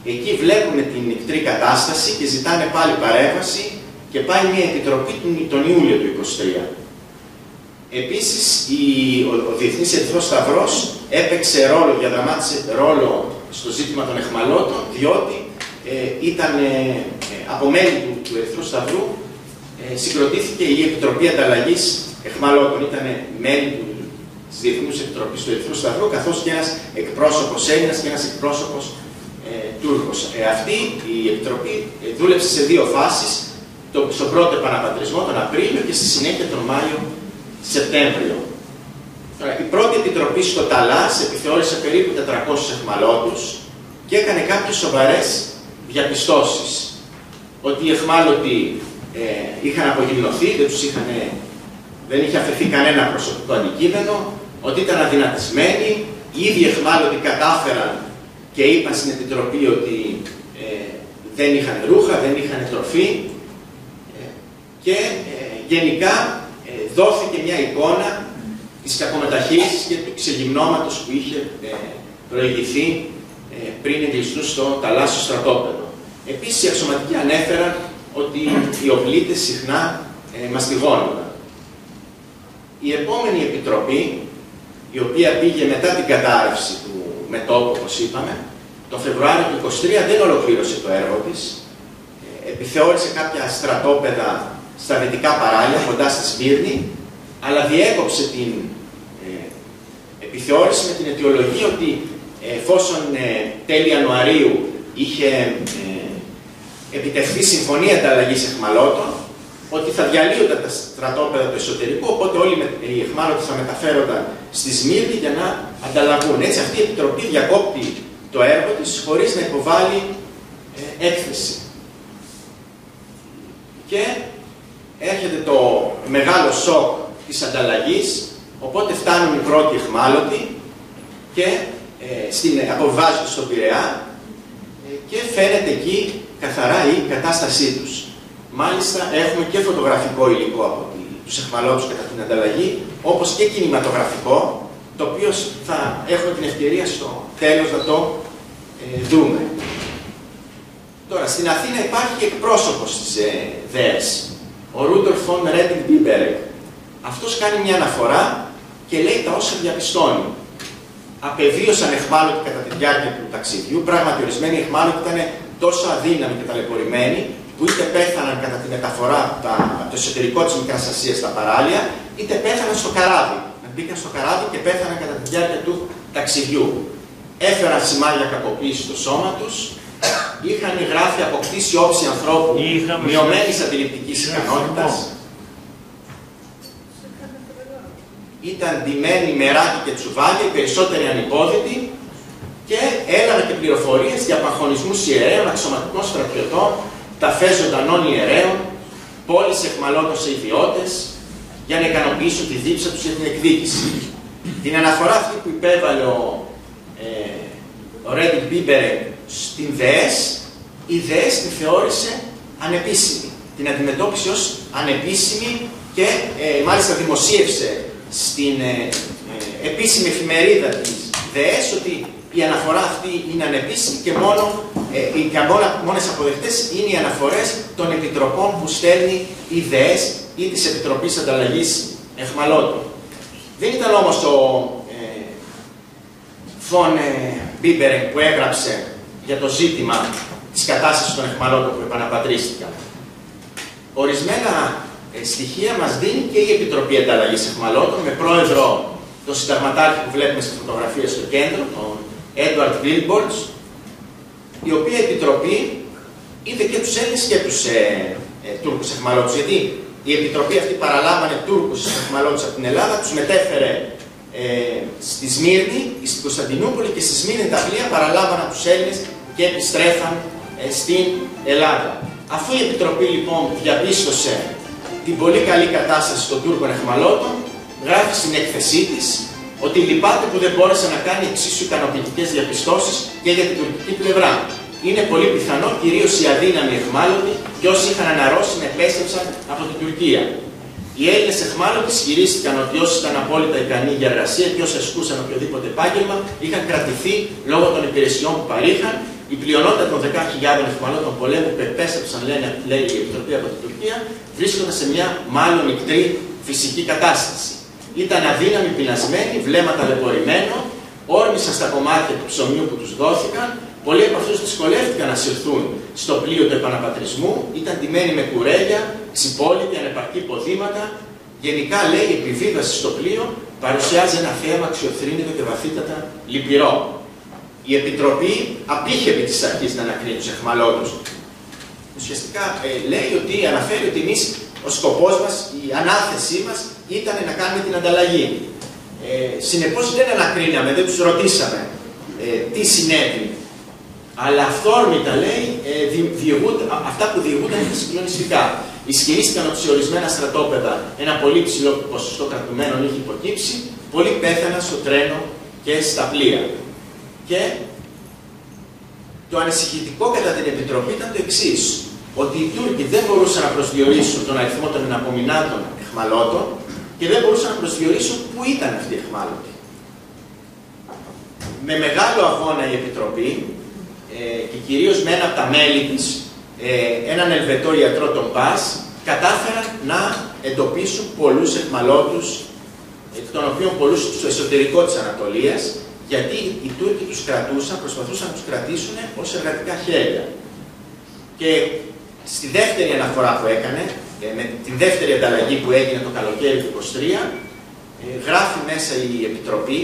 1923 Εκεί βλέπουν την νυχτρή κατάσταση και ζητάνε πάλι παρέμβαση και πάει μια επιτροπή τον Ιούλιο του 2023. Επίσης, ο Διεθνής Ερυθρός Σταυρός διαδραμάτισε ρόλο στο ζήτημα των εχμαλώτων, διότι ήταν από μέλη του Ερυθρού Σταυρού, συγκροτήθηκε η Επιτροπή Ανταλλαγής Εχμαλώτων. Ήταν μέλη της Διεθνούς Επιτροπής του Ερυθρού Σταυρού, καθώς και ένας εκπρόσωπος Έλληνας και ένας εκπρόσωπος Τούρκος. Αυτή η Επιτροπή δούλεψε σε δύο φάσεις, στον πρώτο επαναπατρισμό τον Απρίλιο και στη συνέχεια τον Μάιο-Σεπτέμβριο. Η πρώτη επιτροπή στο Ταλάς επιθεώρησε περίπου 400 εχμαλώτους και έκανε κάποιες σοβαρές διαπιστώσεις. Ότι οι εχμάλωτοι είχαν απογυμνωθεί, δεν είχε αφαιθεί κανένα προσωπικό αντικείμενο, ότι ήταν αδυνατισμένοι, οι ίδιοι εχμάλωτοι κατάφεραν και είπαν στην επιτροπή ότι δεν είχαν ρούχα, δεν είχαν τροφή και γενικά δόθηκε μια εικόνα της κακομεταχείρισης και του ξεγυμνώματος που είχε προηγηθεί πριν εγκλειστούν στο θαλάσσιο στρατόπεδο. Επίσης, οι αξιωματικοί ανέφεραν ότι οι οπλίτες συχνά μαστιγώνονταν. Η επόμενη επιτροπή, η οποία πήγε μετά την κατάρρευση του μετώπου, όπως είπαμε, το Φεβρουάριο του 2023 δεν ολοκλήρωσε το έργο της. Επιθεώρησε κάποια στρατόπεδα στα δυτικά παράλια, κοντά στη Σμύρνη, αλλά διέκοψε την επιθεώρηση με την αιτιολογία ότι εφόσον τέλη Ιανουαρίου είχε επιτευχθεί συμφωνία ανταλλαγής εχμαλώτων, ότι θα διαλύονταν τα στρατόπεδα του εσωτερικού, οπότε όλοι οι εχμάλωτοι θα μεταφέρονταν στη Σμύρνη για να ανταλλαγούν. Έτσι αυτή η Επιτροπή διακόπτει το έργο της χωρίς να υποβάλει έκθεση. Και έρχεται το μεγάλο σοκ της ανταλλαγής, οπότε φτάνουν οι πρώτοι εχμάλωτοι και αποβιβάζονται στον Πειραιά και φαίνεται εκεί καθαρά η κατάστασή τους. Μάλιστα έχουμε και φωτογραφικό υλικό από τους εχμαλώτους κατά την ανταλλαγή, όπως και κινηματογραφικό, το οποίο θα έχουμε την ευκαιρία στο τέλος να το δούμε. Τώρα, στην Αθήνα υπάρχει εκπρόσωπος της ΔΕΕΣ, ο Ρούντολφ φον Ρέντινγκ-Μπίμπερεκ. Αυτός κάνει μια αναφορά και λέει τα όσα διαπιστώνει. Απεβίωσαν εχμάλωτοι κατά τη διάρκεια του ταξιδιού, πράγματι ορισμένοι εχμάλωτοι ήταν τόσο αδύναμοι και ταλαιπωρημένοι, που είτε πέθαναν κατά τη μεταφορά από το εσωτερικό της Μικράς Ασίας στα παράλια, είτε πέθαναν στο καράβι. Μπήκαν στο καράβι και πέθαναν κατά τη διάρκεια του ταξιδιού. Έφεραν σημάδια κακοποίηση στο σώμα τους, είχαν γράφει αποκτήσει όψη ανθρώπου μειωμένης αντιληπτικής ικανότητας, ήταν ντυμένοι μεράκι και τσουβάλια, οι περισσότεροι ανυπόδητοι, και έλαβε και πληροφορίες για απαγχωνισμούς ιερέων, αξιωματικών στρατιωτών, ταφές ζωντανών ιερέων, πόλεις εχμαλώτων σε ιδιώτες, για να ικανοποιήσουν τη δίψα τους για την εκδίκηση. Την αναφορά αυτή που υπέβαλε ο Ρέντινγκ-Μπίμπερεκ στην ΔΕΕΣ, η ΔΕΕΣ την θεώρησε ανεπίσημη. Την αντιμετώπισε ως ανεπίσημη και μάλιστα δημοσίευσε στην επίσημη εφημερίδα της ΔΕΕΣ ότι η αναφορά αυτή είναι ανεπίσημη και μόνες αποδεκτές είναι οι αναφορές των επιτροπών που στέλνει η ΔΕΕΣ ή της Επιτροπής Ανταλλαγής Εχμαλώτων. Δεν ήταν όμως ο φον Μπίμπερεκ που έγραψε για το ζήτημα της κατάστασης των εχμαλώτων που επαναπατρίστηκαν. Ορισμένα στοιχεία μας δίνει και η Επιτροπή Ανταλλαγής Εχμαλώτων με πρόεδρο τον συνταγματάρχη που βλέπουμε στη φωτογραφία στο κέντρο, τον Έντουαρντ Γκλίνμπολτς, η οποία επιτροπή είδε και τους Έλληνες και τους Τούρκους εχμαλώτους. Γιατί η επιτροπή αυτή παραλάμβανε Τούρκους εχμαλώτους από την Ελλάδα, τους μετέφερε στη Σμύρνη, στην Κωνσταντινούπολη, και στη Σμύρνη τα πλοία παραλάμβαναν τους Έλληνες και επιστρέφαν στην Ελλάδα. Αφού η επιτροπή λοιπόν διαπίστωσε την πολύ καλή κατάσταση των Τούρκων εχμαλώτων, γράφει στην έκθεσή της ότι λυπάται που δεν μπόρεσε να κάνει εξίσου ικανοποιητικές διαπιστώσεις και για την τουρκική πλευρά. Είναι πολύ πιθανό κυρίως οι αδύναμοι εχμάλωτοι και όσοι είχαν αναρρώσει να επέστρεψαν από την Τουρκία. Οι Έλληνες εχμάλωτοι ισχυρίστηκαν ότι όσοι ήταν απόλυτα ικανοί για εργασία και όσοι ασκούσαν οποιοδήποτε επάγγελμα είχαν κρατηθεί λόγω των υπηρεσιών που παρήχαν Η πλειονότητα των 10.000 εχμαλώτων πολέμου που επέστρεψαν, λέει η Επιτροπή, από την Τουρκία, βρίσκονταν σε μια μάλλον ικτρή φυσική κατάσταση. Ήταν αδύναμοι, πεινασμένοι, βλέμμα ταλαιπωρημένο, όρμησαν στα κομμάτια του ψωμιού που τους δόθηκαν. Πολλοί από αυτούς δυσκολεύτηκαν να συρθούν στο πλοίο του επαναπατρισμού, ήταν τιμένοι με κουρέλια, ξυπόλυτοι, ανεπαρκή ποδήματα. Γενικά, λέει, η επιβίβαση στο πλοίο παρουσιάζει ένα θέαμα αξιοθρύνητο και βαθύτατα λυπηρό. Η Επιτροπή απήχε επί της αρχής να ανακρίνει τους εχμαλώτους. Ουσιαστικά λέει ότι, αναφέρει ότι εμείς, ο σκοπός μας, η ανάθεσή μας ήταν να κάνουμε την ανταλλαγή. Συνεπώς δεν ανακρίναμε, δεν τους ρωτήσαμε τι συνέβη. Αλλά αυθόρμητα, λέει, αυτά που διηγούνταν ήταν συγκλονιστικά. Ισχυρίστηκαν ότι σε ορισμένα στρατόπεδα ένα πολύ ψηλό ποσοστό κρατουμένων είχε υποκύψει, πολλοί πέθαναν στο τρένο και στα πλοία. Και το ανησυχητικό κατά την Επιτροπή ήταν το εξής, ότι οι Τούρκοι δεν μπορούσαν να προσδιορίσουν τον αριθμό των εναπομεινάτων εχμαλώτων και δεν μπορούσαν να προσδιορίσουν πού ήταν αυτοί οι εχμάλωτοι. Με μεγάλο αγώνα η Επιτροπή και κυρίως με ένα από τα μέλη της, έναν Ελβετό ιατρό, τον Πας, κατάφεραν να εντοπίσουν πολλούς εχμαλώτους, εκ των οποίων πολλούς στο εσωτερικό της Ανατολίας, γιατί οι Τούρκοι τους κρατούσαν, προσπαθούσαν να τους κρατήσουν ως εργατικά χέρια. Και στη δεύτερη αναφορά που έκανε, με την δεύτερη ανταλλαγή που έγινε το καλοκαίρι του 23, γράφει μέσα η Επιτροπή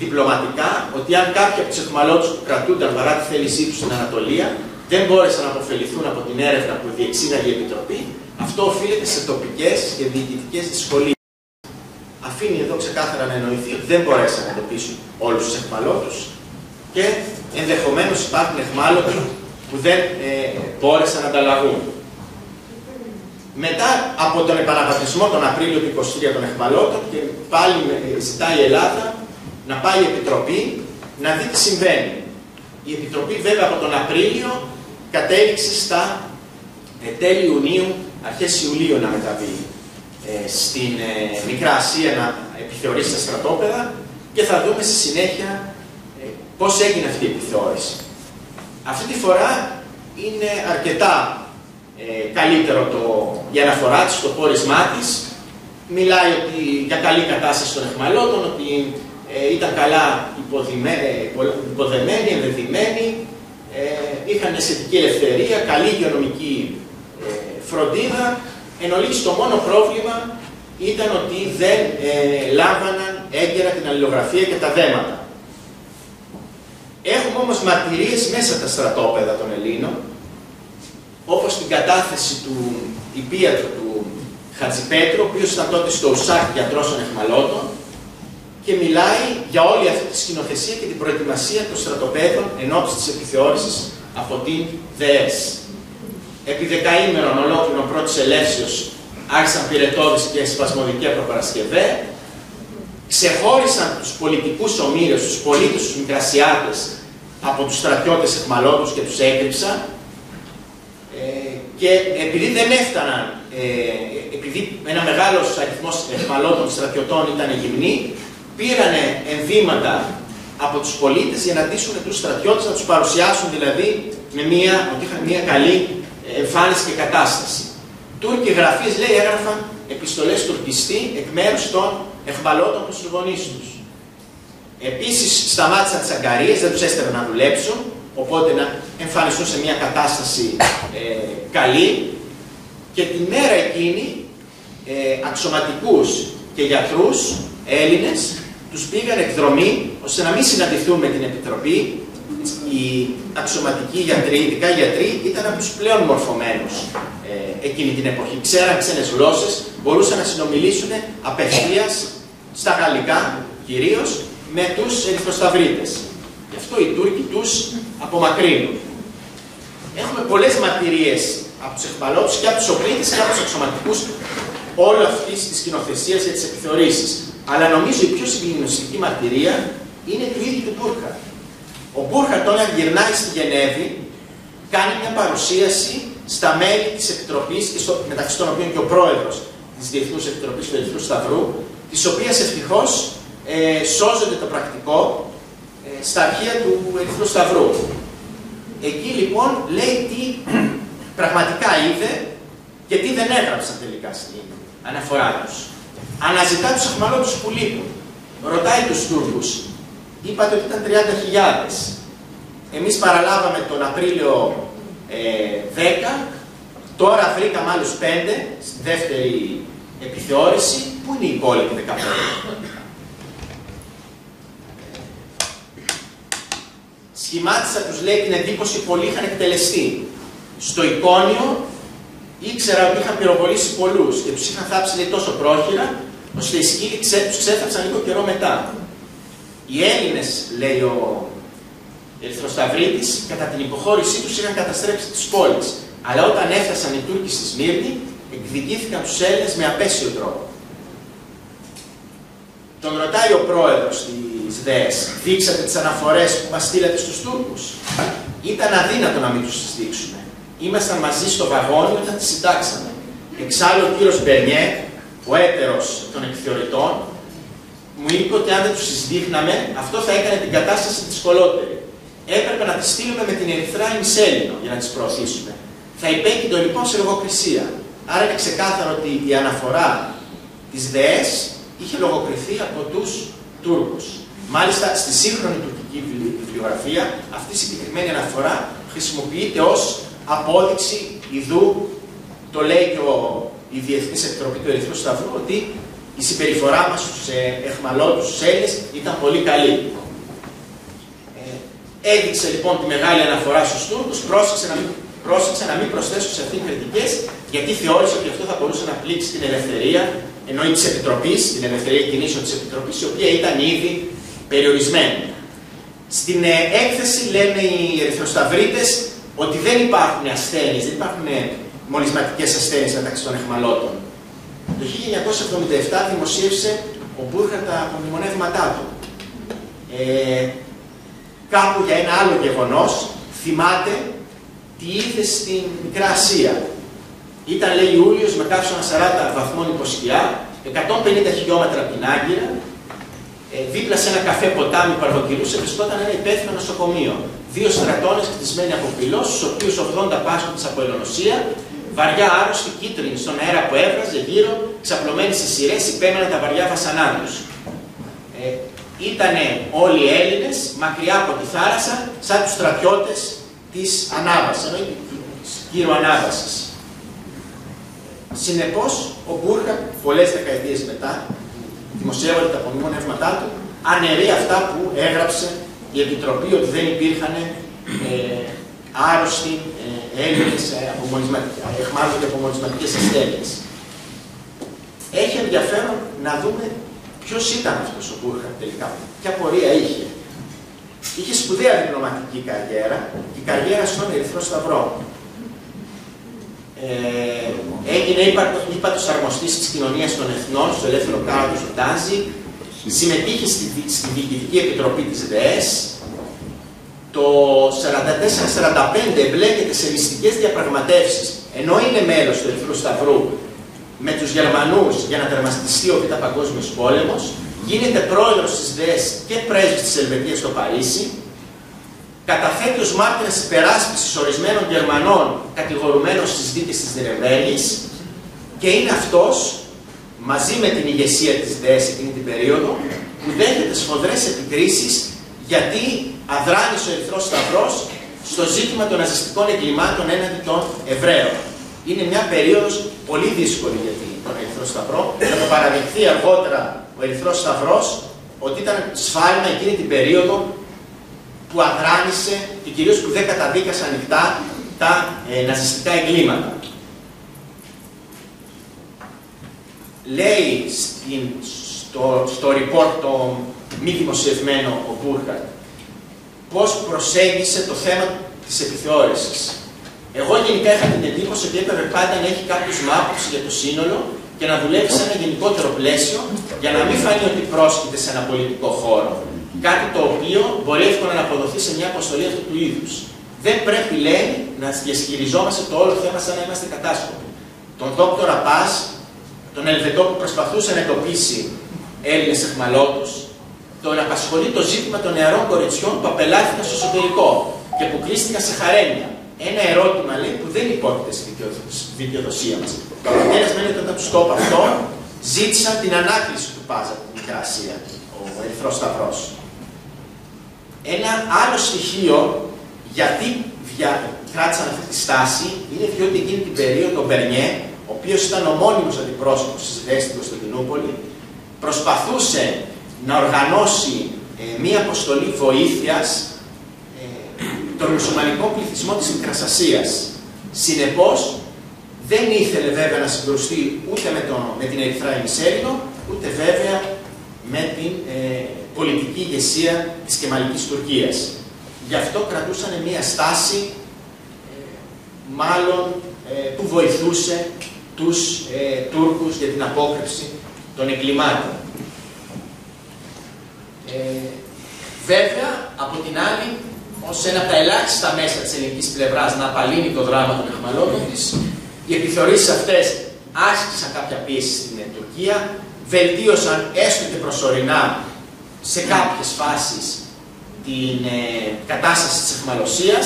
διπλωματικά ότι αν κάποιοι από τους εχμαλώτους που κρατούνταν παρά τη θέλησή τους στην Ανατολία δεν μπόρεσαν να αποφεληθούν από την έρευνα που διεξήγαγε η Επιτροπή, αυτό οφείλεται σε τοπικές και διοικητικές δυσκολίες. Αφήνει εδώ ξεκάθαρα να εννοηθεί ότι δεν μπορέσαν να εντοπίσουν όλους τους εχμαλώτους και ενδεχομένως υπάρχουν εχμάλωτοι που δεν μπόρεσαν να ανταλλαγούν. Μετά από τον επαναπατρισμό τον Απρίλιο του 23 των εχμαλώτων, και πάλι ζητάει η Ελλάδα να πάει η Επιτροπή να δει τι συμβαίνει. Η Επιτροπή βέβαια από τον Απρίλιο κατέληξε στα τέλη Ιουνίου, αρχές Ιουλίου να μεταβεί στην Μικρά Ασία να επιθεωρήσει τα στρατόπεδα και θα δούμε στη συνέχεια πώς έγινε αυτή η επιθεώρηση. Αυτή τη φορά είναι αρκετά καλύτερο η αναφορά της, το πόρισμά της. Μιλάει ότι για καλή κατάσταση των εχμαλώτων, ότι ήταν καλά υποδεμένοι, ενδεδειμένοι, είχαν σχετική ελευθερία, καλή υγειονομική φροντίδα. Εν ολίγης το μόνο πρόβλημα ήταν ότι δεν λάμβαναν έγκαιρα την αλληλογραφία και τα δέματα. Έχουμε όμως μαρτυρίες μέσα τα στρατόπεδα των Ελλήνων, όπως την κατάθεση του υπίατρου του Χατζηπέτρου, ο οποίος ήταν τότε στο ΟΣΑΚ γιατρός των εχμαλώτων, και μιλάει για όλη αυτή τη σκηνοθεσία και την προετοιμασία των στρατοπέδων ενόψει της επιθεώρησης από την ΔΕΕΣ. Επί δεκαήμερων ολόκληρων πρώτης ελεύσεως άρχισαν πυρετώδεις και σπασμωδικοί προπαρασκευέ, ξεχώρισαν τους πολιτικούς ομήρους, τους πολίτες, τους μικρασιάτες από τους στρατιώτες εχμαλώτους και τους έκρυψαν, και επειδή δεν έφταναν, επειδή ένα μεγάλος αριθμός εχμαλώτων στρατιωτών ήταν γυμνοί, πήρανε ενδύματα από τους πολίτες για να ντύσουν τους στρατιώτες, να τους παρουσιάσουν δηλαδή ότι είχαν μια καλή εμφάνιση και κατάσταση. Τούρκοι γραφείς, λέει, έγραφαν επιστολές τουρκιστή εκ μέρους των εχμαλώτων προς τους γονείς τους. Επίσης σταμάτησαν τις αγκαρίες, δεν τους έστελναν να δουλέψουν, οπότε να εμφανιστούν σε μια κατάσταση καλή, και τη μέρα εκείνη αξιωματικούς και γιατρούς Έλληνες τους πήγαν εκδρομή ώστε να μην συναντηθούν με την Επιτροπή. Οι αξιωματικοί γιατροί, ειδικά οι γιατροί, ήταν από τους πλέον μορφωμένους εκείνη την εποχή. Ξέραν ξένες γλώσσες, μπορούσαν να συνομιλήσουν απευθείας στα γαλλικά κυρίως με τους ερυθροσταυρίτες. Γι' αυτό οι Τούρκοι τους απομακρύνουν. Έχουμε πολλές μαρτυρίες από τους εχμαλώτους και από τους οπλίτες και από τους αξιωματικούς όλη αυτή τη σκηνοθεσία για τις επιθεωρήσεις. Αλλά νομίζω η πιο συγκλονιστική μαρτυρία είναι του ίδιου του Μπούρχα. Ο Μπούρχα τώρα γυρνάει στη Γενέβη, κάνει μια παρουσίαση στα μέλη της Επιτροπής, μεταξύ των οποίων και ο πρόεδρος της Διεθνούς Επιτροπής του Ερυθρού Σταυρού, της οποίας ευτυχώς σώζεται το πρακτικό στα αρχεία του Ερυθρού Σταυρού. Εκεί λοιπόν λέει τι πραγματικά είδε και τι δεν έγραψαν τελικά στην αναφορά τους. Αναζητά τους αιχμαλώτους που λείπουν. Ρωτάει τους Τούρκους. Είπατε ότι ήταν 30.000. Εμείς παραλάβαμε τον Απρίλιο 10, τώρα βρήκαμε άλλους 5 στη δεύτερη επιθεώρηση. Πού είναι οι υπόλοιποι 15? Σχημάτισα, τους λέει, την εντύπωση πολλοί είχαν εκτελεστεί. Στο Εικόνιο ήξερα ότι είχαν πυροβολήσει πολλούς και τους είχαν θάψει, λέει, τόσο πρόχειρα, ώστε οι σκύλοι τους ξέθαψαν λίγο καιρό μετά. Οι Έλληνες, λέει ο Ερυθροσταυρίτης, κατά την υποχώρησή τους είχαν καταστρέψει τις πόλεις. Αλλά όταν έφτασαν οι Τούρκοι στη Σμύρνη, εκδικήθηκαν τους Έλληνες με απέσιο τρόπο. Τον ρωτάει ο πρόεδρος της ΔΕΕΣ, δείξατε τις αναφορές που μας στείλατε στους Τούρκους? Ήταν αδύνατο να μην τους τις δείξουμε. Ήμασταν μαζί στο βαγόνι όταν τις συντάξαμε. Εξάλλου ο κύριος Μπερνιέ, ο έτερος των επιθεωρητών, μου είπε ότι αν δεν τους δείχναμε, αυτό θα έκανε την κατάσταση δυσκολότερη. Έπρεπε να τις στείλουμε με την ερυθρά ημισέλινο για να τις προωθήσουμε. Θα υπέκειτο λοιπόν σε λογοκρισία. Άρα είναι ξεκάθαρο ότι η αναφορά της ΔΕΕΣ είχε λογοκριθεί από τους Τούρκους. Μάλιστα στη σύγχρονη τουρκική βιβλιογραφία αυτή η συγκεκριμένη αναφορά χρησιμοποιείται ως απόδειξη ιδού, το λέει και η Διεθνής Επιτροπή του Ερυθρού Σταυρού, ότι η συμπεριφορά μας στους αιχμαλώτους, στους Έλληνες, ήταν πολύ καλή. Έδειξε λοιπόν τη μεγάλη αναφορά στους Τούρκους, πρόσεξε να μην προσθέσω σε αυτήν κριτικές, γιατί θεώρησε ότι αυτό θα μπορούσε να πλήξει την ελευθερία, εννοεί της Επιτροπής, την ελευθερία κινήσεων της Επιτροπής, η οποία ήταν ήδη περιορισμένη. Στην έκθεση λένε οι Ερυθροσταυρίτες ότι δεν υπάρχουν ασθένειες, δεν υπάρχουν μολυσματικές ασθένειες μεταξύ των αιχμαλώτων. Το 1977 δημοσίευσε ο Μπούρχαρτ τα απομνημονεύματά του. Κάπου για ένα άλλο γεγονός θυμάται τι είδε στην Μικρά Ασία. Ήταν, λέει, Ιούλιος με καύσωνα 40 βαθμών υποσκιά, 150 χιλιόμετρα από την Άγκυρα, δίπλα σε ένα καφέ ποτάμι που αργοκυρούσε βρισκόταν ένα υπεύθυνο νοσοκομείο. 2 στρατώνες χτισμένοι από πυλός, στους οποίους 80 πάσχοντες από ελονοσία, βαριά άρρωστοι, κίτρινοι στον αέρα που έβραζε γύρω, ξαπλωμένοι σε σειρές, υπέμεναν τα βαριά βασανά τους. Ήτανε όλοι οι Έλληνες, μακριά από τη θάλασσα, σαν τους στρατιώτες της Ανάβασης, εννοεί της Κύρου Ανάβασης. Συνεπώς, ο Μπούρχαρτ, πολλές δεκαετίες μετά, δημοσιεύονται τα απομνημονεύματά του, αναιρεί αυτά που έγραψε η Επιτροπή, ότι δεν υπήρχαν άρρωστοι Έλληνες αιχμάλωτοι από μολυσματικές ασθένειες. Έχει ενδιαφέρον να δούμε ποιος ήταν αυτός ο Μπούρχαρτ τελικά, ποια πορεία είχε. Είχε σπουδαία διπλωματική καριέρα, η καριέρα στον Ερυθρό Σταυρό. Έγινε ύπατος αρμοστής της Κοινωνίας των Εθνών στο ελεύθερο κράτος του Ντάνζιγκ, συμμετείχε στη Διοικητική Επιτροπή της ΔΕΕΣ. Το 1944-1945 εμπλέκεται σε μυστικές διαπραγματεύσεις, ενώ είναι μέλος του Ερυθρού Σταυρού, με τους Γερμανούς για να τερματιστεί ο Β' Παγκόσμιος Πόλεμος, γίνεται πρόεδρος της ΔΕΕΣ και πρέσβης της Ελβετίας στο Παρίσι, καταθέτει ως μάρτυρας υπεράσπισης ορισμένων Γερμανών κατηγορουμένων στις δίκες της Νιρεμβέργης και είναι αυτός, μαζί με την ηγεσία της ΔΕΕΣ εκείνη την περίοδο, που δέχεται σφοδρές επικρίσεις γιατί αδράνησε ο Ερυθρός Σταυρός στο ζήτημα των ναζιστικών εγκλημάτων έναντι των Εβραίων. Είναι μια περίοδος πολύ δύσκολη για τον Ερυθρό Σταυρό. Θα το παραδειχθεί αργότερα ο Ερυθρός Σταυρός ότι ήταν σφάλμα εκείνη την περίοδο που αδράνησε και κυρίως που δεν καταδίκασε ανοιχτά τα ναζιστικά εγκλήματα. Λέει στο report το μη δημοσιευμένο ο Μπούρχαρτ πώς προσέγγισε το θέμα της επιθεώρησης. Εγώ γενικά είχα την εντύπωση ότι έπρεπε πάντα να έχει κάποιος άποψη για το σύνολο και να δουλεύει σε ένα γενικότερο πλαίσιο για να μην φανεί ότι πρόσκειται σε ένα πολιτικό χώρο. Κάτι το οποίο μπορεί εύκολα να αποδοθεί σε μια αποστολή αυτού του είδους. Δεν πρέπει, λέει, να διασχιριζόμαστε το όλο θέμα σαν να είμαστε κατάσκοποι. Τον δόκτορα Πας, τον Ελβετό που προσπαθούσε να εντοπίσει Έλληνες αιχμαλώτους, τον απασχολεί το ζήτημα των νεαρών κοριτσιών που απελάθηκαν στο εσωτερικό και που κλείστηκαν σε χαρέμια. Ένα ερώτημα, λέει, που δεν υπόκειται στη δικαιοδοσία μας. Το αποτέλεσμα είναι ότι όταν τους το είπα αυτό, ζήτησαν την ανάκληση του ΠΑΖ από την Μικρά Ασία, ο Ερυθρός Σταυρός. Ένα άλλο στοιχείο, γιατί κράτησαν αυτή τη στάση, είναι διότι εκείνη την περίοδο ο Μπερνιέ, ο οποίος ήταν ο μόνιμος αντιπρόσωπος της ιδέας στην Κωνσταντινούπολη, προσπαθούσε να οργανώσει μία αποστολή βοήθειας των μουσουλμανικών πληθυσμών της Μικράς Ασίας. Συνεπώς, δεν ήθελε βέβαια να συγκρουστεί ούτε με την Ερυθρά ημισέλινο, ούτε βέβαια με την πολιτική ηγεσία της Κεμαλικής Τουρκίας. Γι' αυτό κρατούσαν μία στάση, μάλλον που βοηθούσε τους Τούρκους για την απόκρυψη των εγκλημάτων. Βέβαια, από την άλλη, ως ένα από τα ελάχιστα μέσα της ελληνικής πλευράς να απαλύνει το δράμα των αιχμαλώτων της, οι επιθεωρήσεις αυτές άσκησαν κάποια πίεση στην Τουρκία, βελτίωσαν έστω και προσωρινά σε κάποιες φάσεις την κατάσταση της αιχμαλωσίας.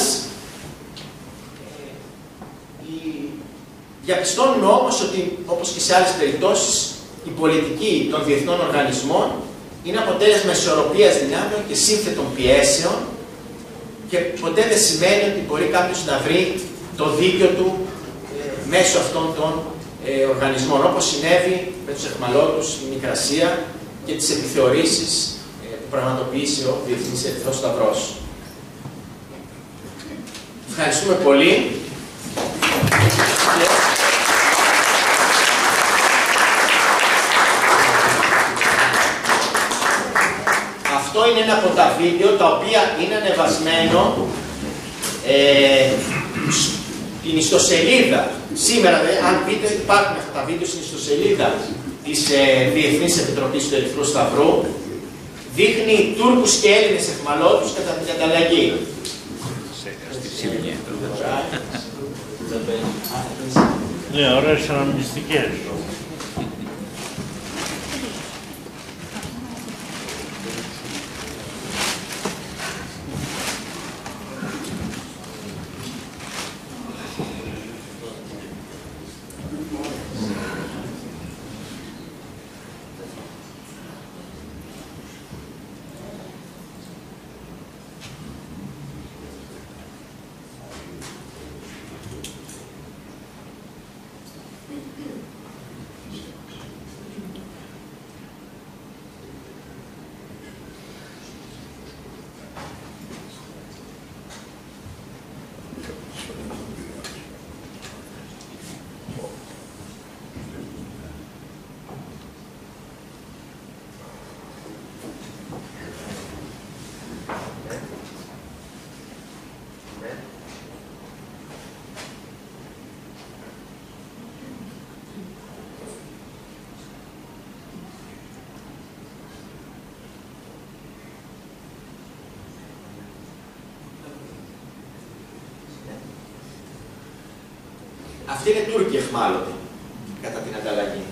Διαπιστώνουμε όμως ότι, όπως και σε άλλες περιπτώσεις, η πολιτική των διεθνών οργανισμών είναι αποτέλεσμα ισορροπίας δυνάμεων και σύνθετων πιέσεων και ποτέ δεν σημαίνει ότι μπορεί κάποιος να βρει το δίκιο του μέσω αυτών των οργανισμών, όπως συνέβη με τους αιχμαλώτους, η Μικρά Ασία και τις επιθεωρήσεις που πραγματοποιήσει ο Διεθνής Ερυθρός Σταυρός. Ευχαριστούμε πολύ. Αυτό είναι ένα από τα βίντεο τα οποία είναι ανεβασμένο στην ιστοσελίδα. Σήμερα, αν πείτε, υπάρχουν αυτά τα βίντεο στην ιστοσελίδα της Διεθνής Επιτροπής του Ερυθρού Σταυρού. Δείχνει Τούρκους και Έλληνες αιχμαλώτους κατά την ανταλλαγή. Ναι, ωραίες αναμνηστικές. Αυτοί είναι Τούρκοι αιχμάλωτοι, κατά την ανταλλαγή.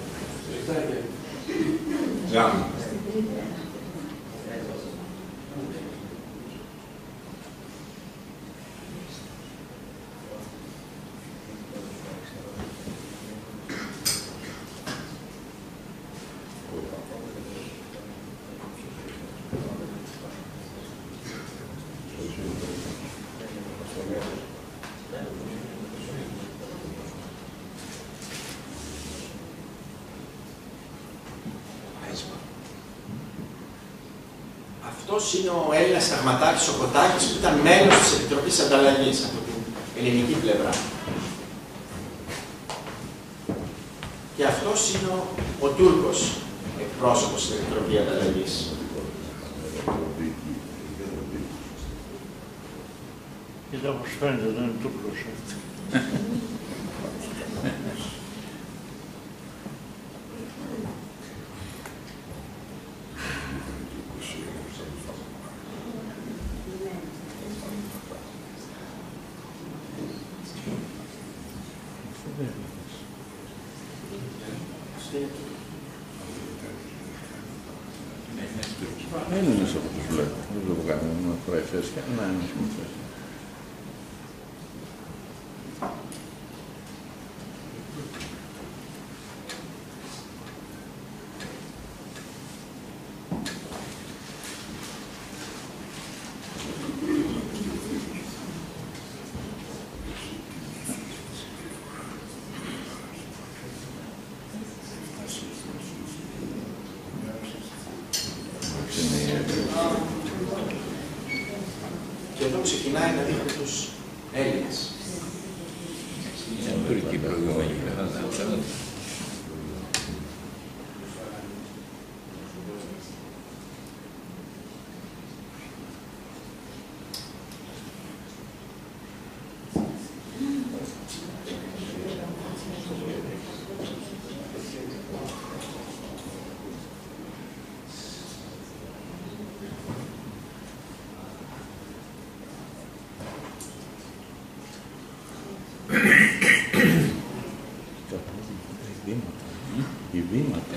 Αυτός είναι ο Έλληνας Σταγματάκης ο Κοτάκης που ήταν μέλος της Επιτροπής Ανταλλαγής από την ελληνική πλευρά. Και αυτός είναι ο Τούρκος εκπρόσωπος στην Επιτροπή Ανταλλαγής. Κοίτα πως φαίνεται, δεν είναι Τούρκος. Έλληνες από τους βλέπω. Δεν βλέπω κανέναν να φοράει φέσια. Να είναι με φέσια. Και εδώ ξεκινάει να δείχνει τους Έλληνες. Τουρκική προηγούμενη. Οι βήματα.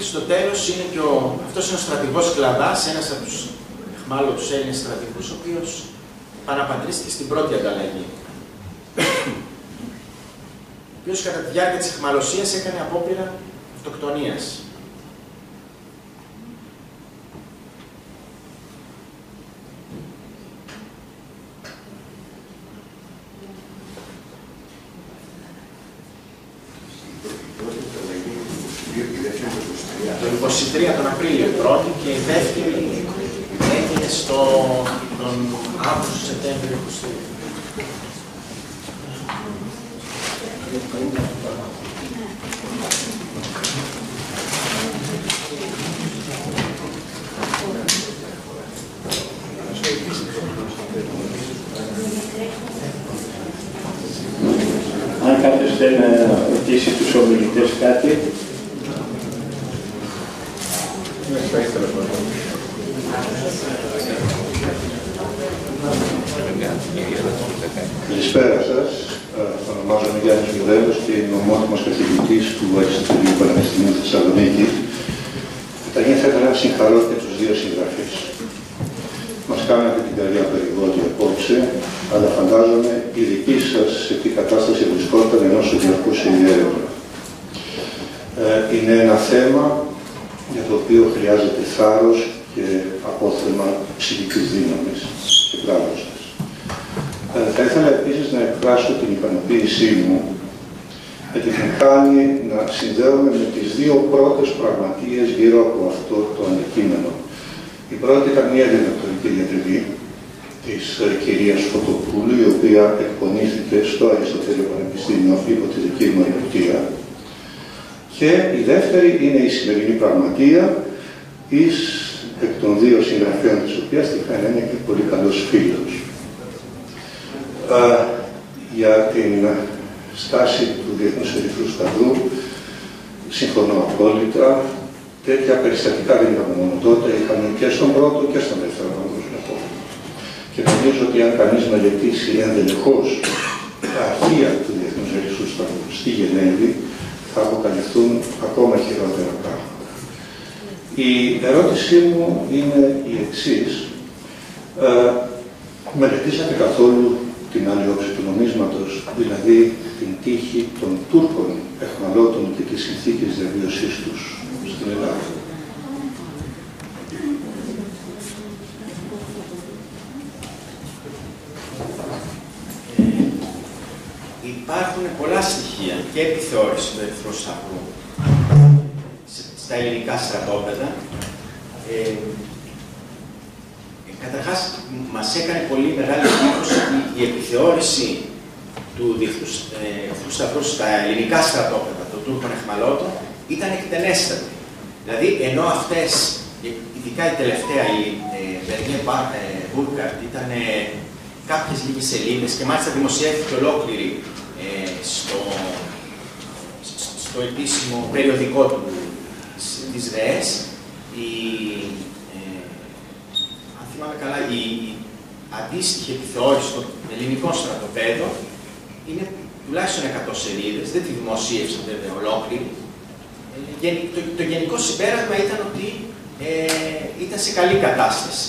Στο τέλος είναι και αυτός είναι ο στρατηγός Κλαδάς, ένας από τους αιχμάλωτους Έλληνες στρατηγούς, ο οποίος επαναπατρίστηκε στην πρώτη ανταλλαγή. Ο οποίος κατά τη διάρκεια της αιχμαλωσίας έκανε απόπειρα αυτοκτονίας. Το 23 τον Απρίλιο πρώτη και η δεύτερη έγινε στο τον Αύγουστο-Σεπτέμβριο 2022. Αν κάποιος θέλει να ρωτήσει τους ομιλητές κάτι. Καλησπέρα σας. Ονομάζομαι Γιάννης Βουδέλος και είμαι ομότιμος καθηγητής του Αριστοτελείου Πανεπιστημίου Θεσσαλονίκης. Καταρχήν θα ήθελα να συγχαρώ και τους δύο συγγραφείς. Μας κάνατε την καρδιά περιβόητη απόψε, αλλά φαντάζομαι η δική σας σε τι κατάσταση βρισκόταν ενώ διαρκούσε η έρευνα. Είναι ένα θέμα για το οποίο χρειάζεται θάρρος και απόθεμα ψυχικής δύναμης και πράγματος. Θα ήθελα επίσης να εκφράσω την ικανοποίησή μου με τη μηχανή να συνδέομαι με τις δύο πρώτες πραγματείες γύρω από αυτό το αντικείμενο. Η πρώτη ήταν μια διδακτορική διατριβή της κυρίας Φωτοπούλου, η οποία εκπονήθηκε στο Αριστοτέλειο Πανεπιστήμιο υπό τη δική μου εποπτεία. Και η δεύτερη είναι η σημερινή πραγματεία, εκ των δύο συγγραφέων της οποίας τυχαίνει να είναι και πολύ καλός φίλος. Για την στάση του Διεθνούς Ερυθρού Σταυρού συμφωνώ απόλυτα. Τέτοια περιστατικά δεν είχαμε μόνο τότε, είχαμε και στον πρώτο και στον δεύτερο παγκόσμιο πόλεμο. Και νομίζω ότι αν κανείς μελετήσει ενδελεχώς τα αρχεία του Διεθνούς Ερυθρού Σταυρού στη Γενέβη, θα αποκαλυφθούν ακόμα χειρότερα πράγματα. Η ερώτησή μου είναι η εξής. Μελετήσατε καθόλου την άλλη όψη του νομίσματος, δηλαδή την τύχη των Τούρκων αιχμαλώτων και τις συνθήκες διαβίωσής τους στην Ελλάδα? Υπάρχουν πολλά στοιχεία και επιθεώρηση του Ερυθρού Σταυρού στα ελληνικά στρατόπεδα. Καταρχάς, μας έκανε πολύ μεγάλη εντύπωση ότι η επιθεώρηση του Ερυθρού Σταυρού στα ελληνικά στρατόπεδα των Τούρκων αιχμαλώτων ήταν εκτενέστατη. Δηλαδή, ενώ αυτές, ειδικά η τελευταία, η Μπερνιέ Μπούρκαρτ, ήταν κάποιες λίγες σελίδες και μάλιστα δημοσιεύτηκε ολόκληρη στο επίσημο περιοδικό της ΔΕΕΣ. Αν θυμάμαι καλά, η αντίστοιχη επιθεώρηση των ελληνικών στρατοπέδων είναι τουλάχιστον 100 σελίδες, δεν τη δημοσίευσαν βέβαια ολόκληρη. Το γενικό συμπέρασμα ήταν ότι ήταν σε καλή κατάσταση.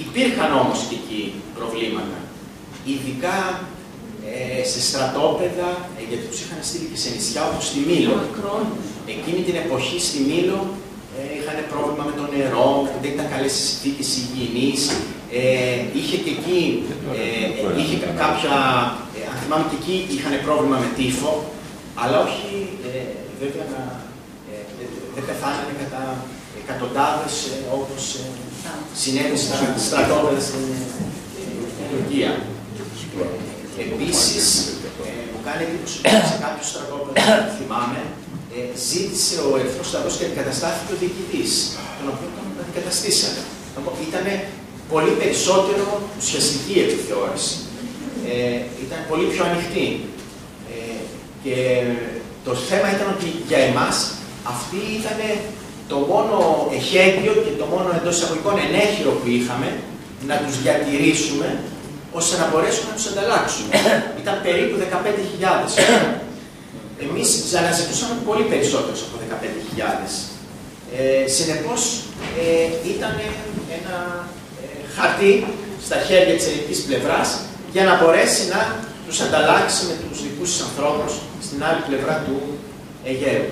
Υπήρχαν όμως και εκεί προβλήματα, ειδικά σε στρατόπεδα, γιατί τους είχαν στείλει και σε νησιά όπως στη Μήλο. Εκείνη την εποχή στη Μήλο είχαν πρόβλημα με το νερό, δεν ήταν καλές οι συνθήκες υγιεινής. Είχε και εκεί, είχε κάποια, αν θυμάμαι και εκεί είχαν πρόβλημα με τύφο, αλλά όχι, βέβαια, δεν πεθάνανε κατά εκατοντάδες όπως συνέβη στα στρατόπεδα στην Τουρκία. Επίσης, μου κάνει εντύπωση ότι σε κάποιο στρατόπεδο, θυμάμαι, ζήτησε ο Ερυθρός Σταυρός και αντικαταστάθηκε ο διοικητής, τον οποίο τον αντικαταστήσανε. Ήταν πολύ περισσότερο ουσιαστική επιθεώρηση. Ήταν πολύ πιο ανοιχτή. Και το θέμα ήταν ότι για εμάς αυτή ήταν το μόνο εχέγγυο και το μόνο εντός εισαγωγικών ενέχειρο που είχαμε να τους διατηρήσουμε ώστε να μπορέσουμε να τους ανταλλάξουμε. Ήταν περίπου 15.000. Εμείς αναζητούσαμε πολύ περισσότερους από 15.000. Συνεπώς, ήταν ένα χαρτί στα χέρια της ελληνικής πλευράς για να μπορέσει να τους ανταλλάξει με τους δικούς τους ανθρώπους στην άλλη πλευρά του Αιγαίου.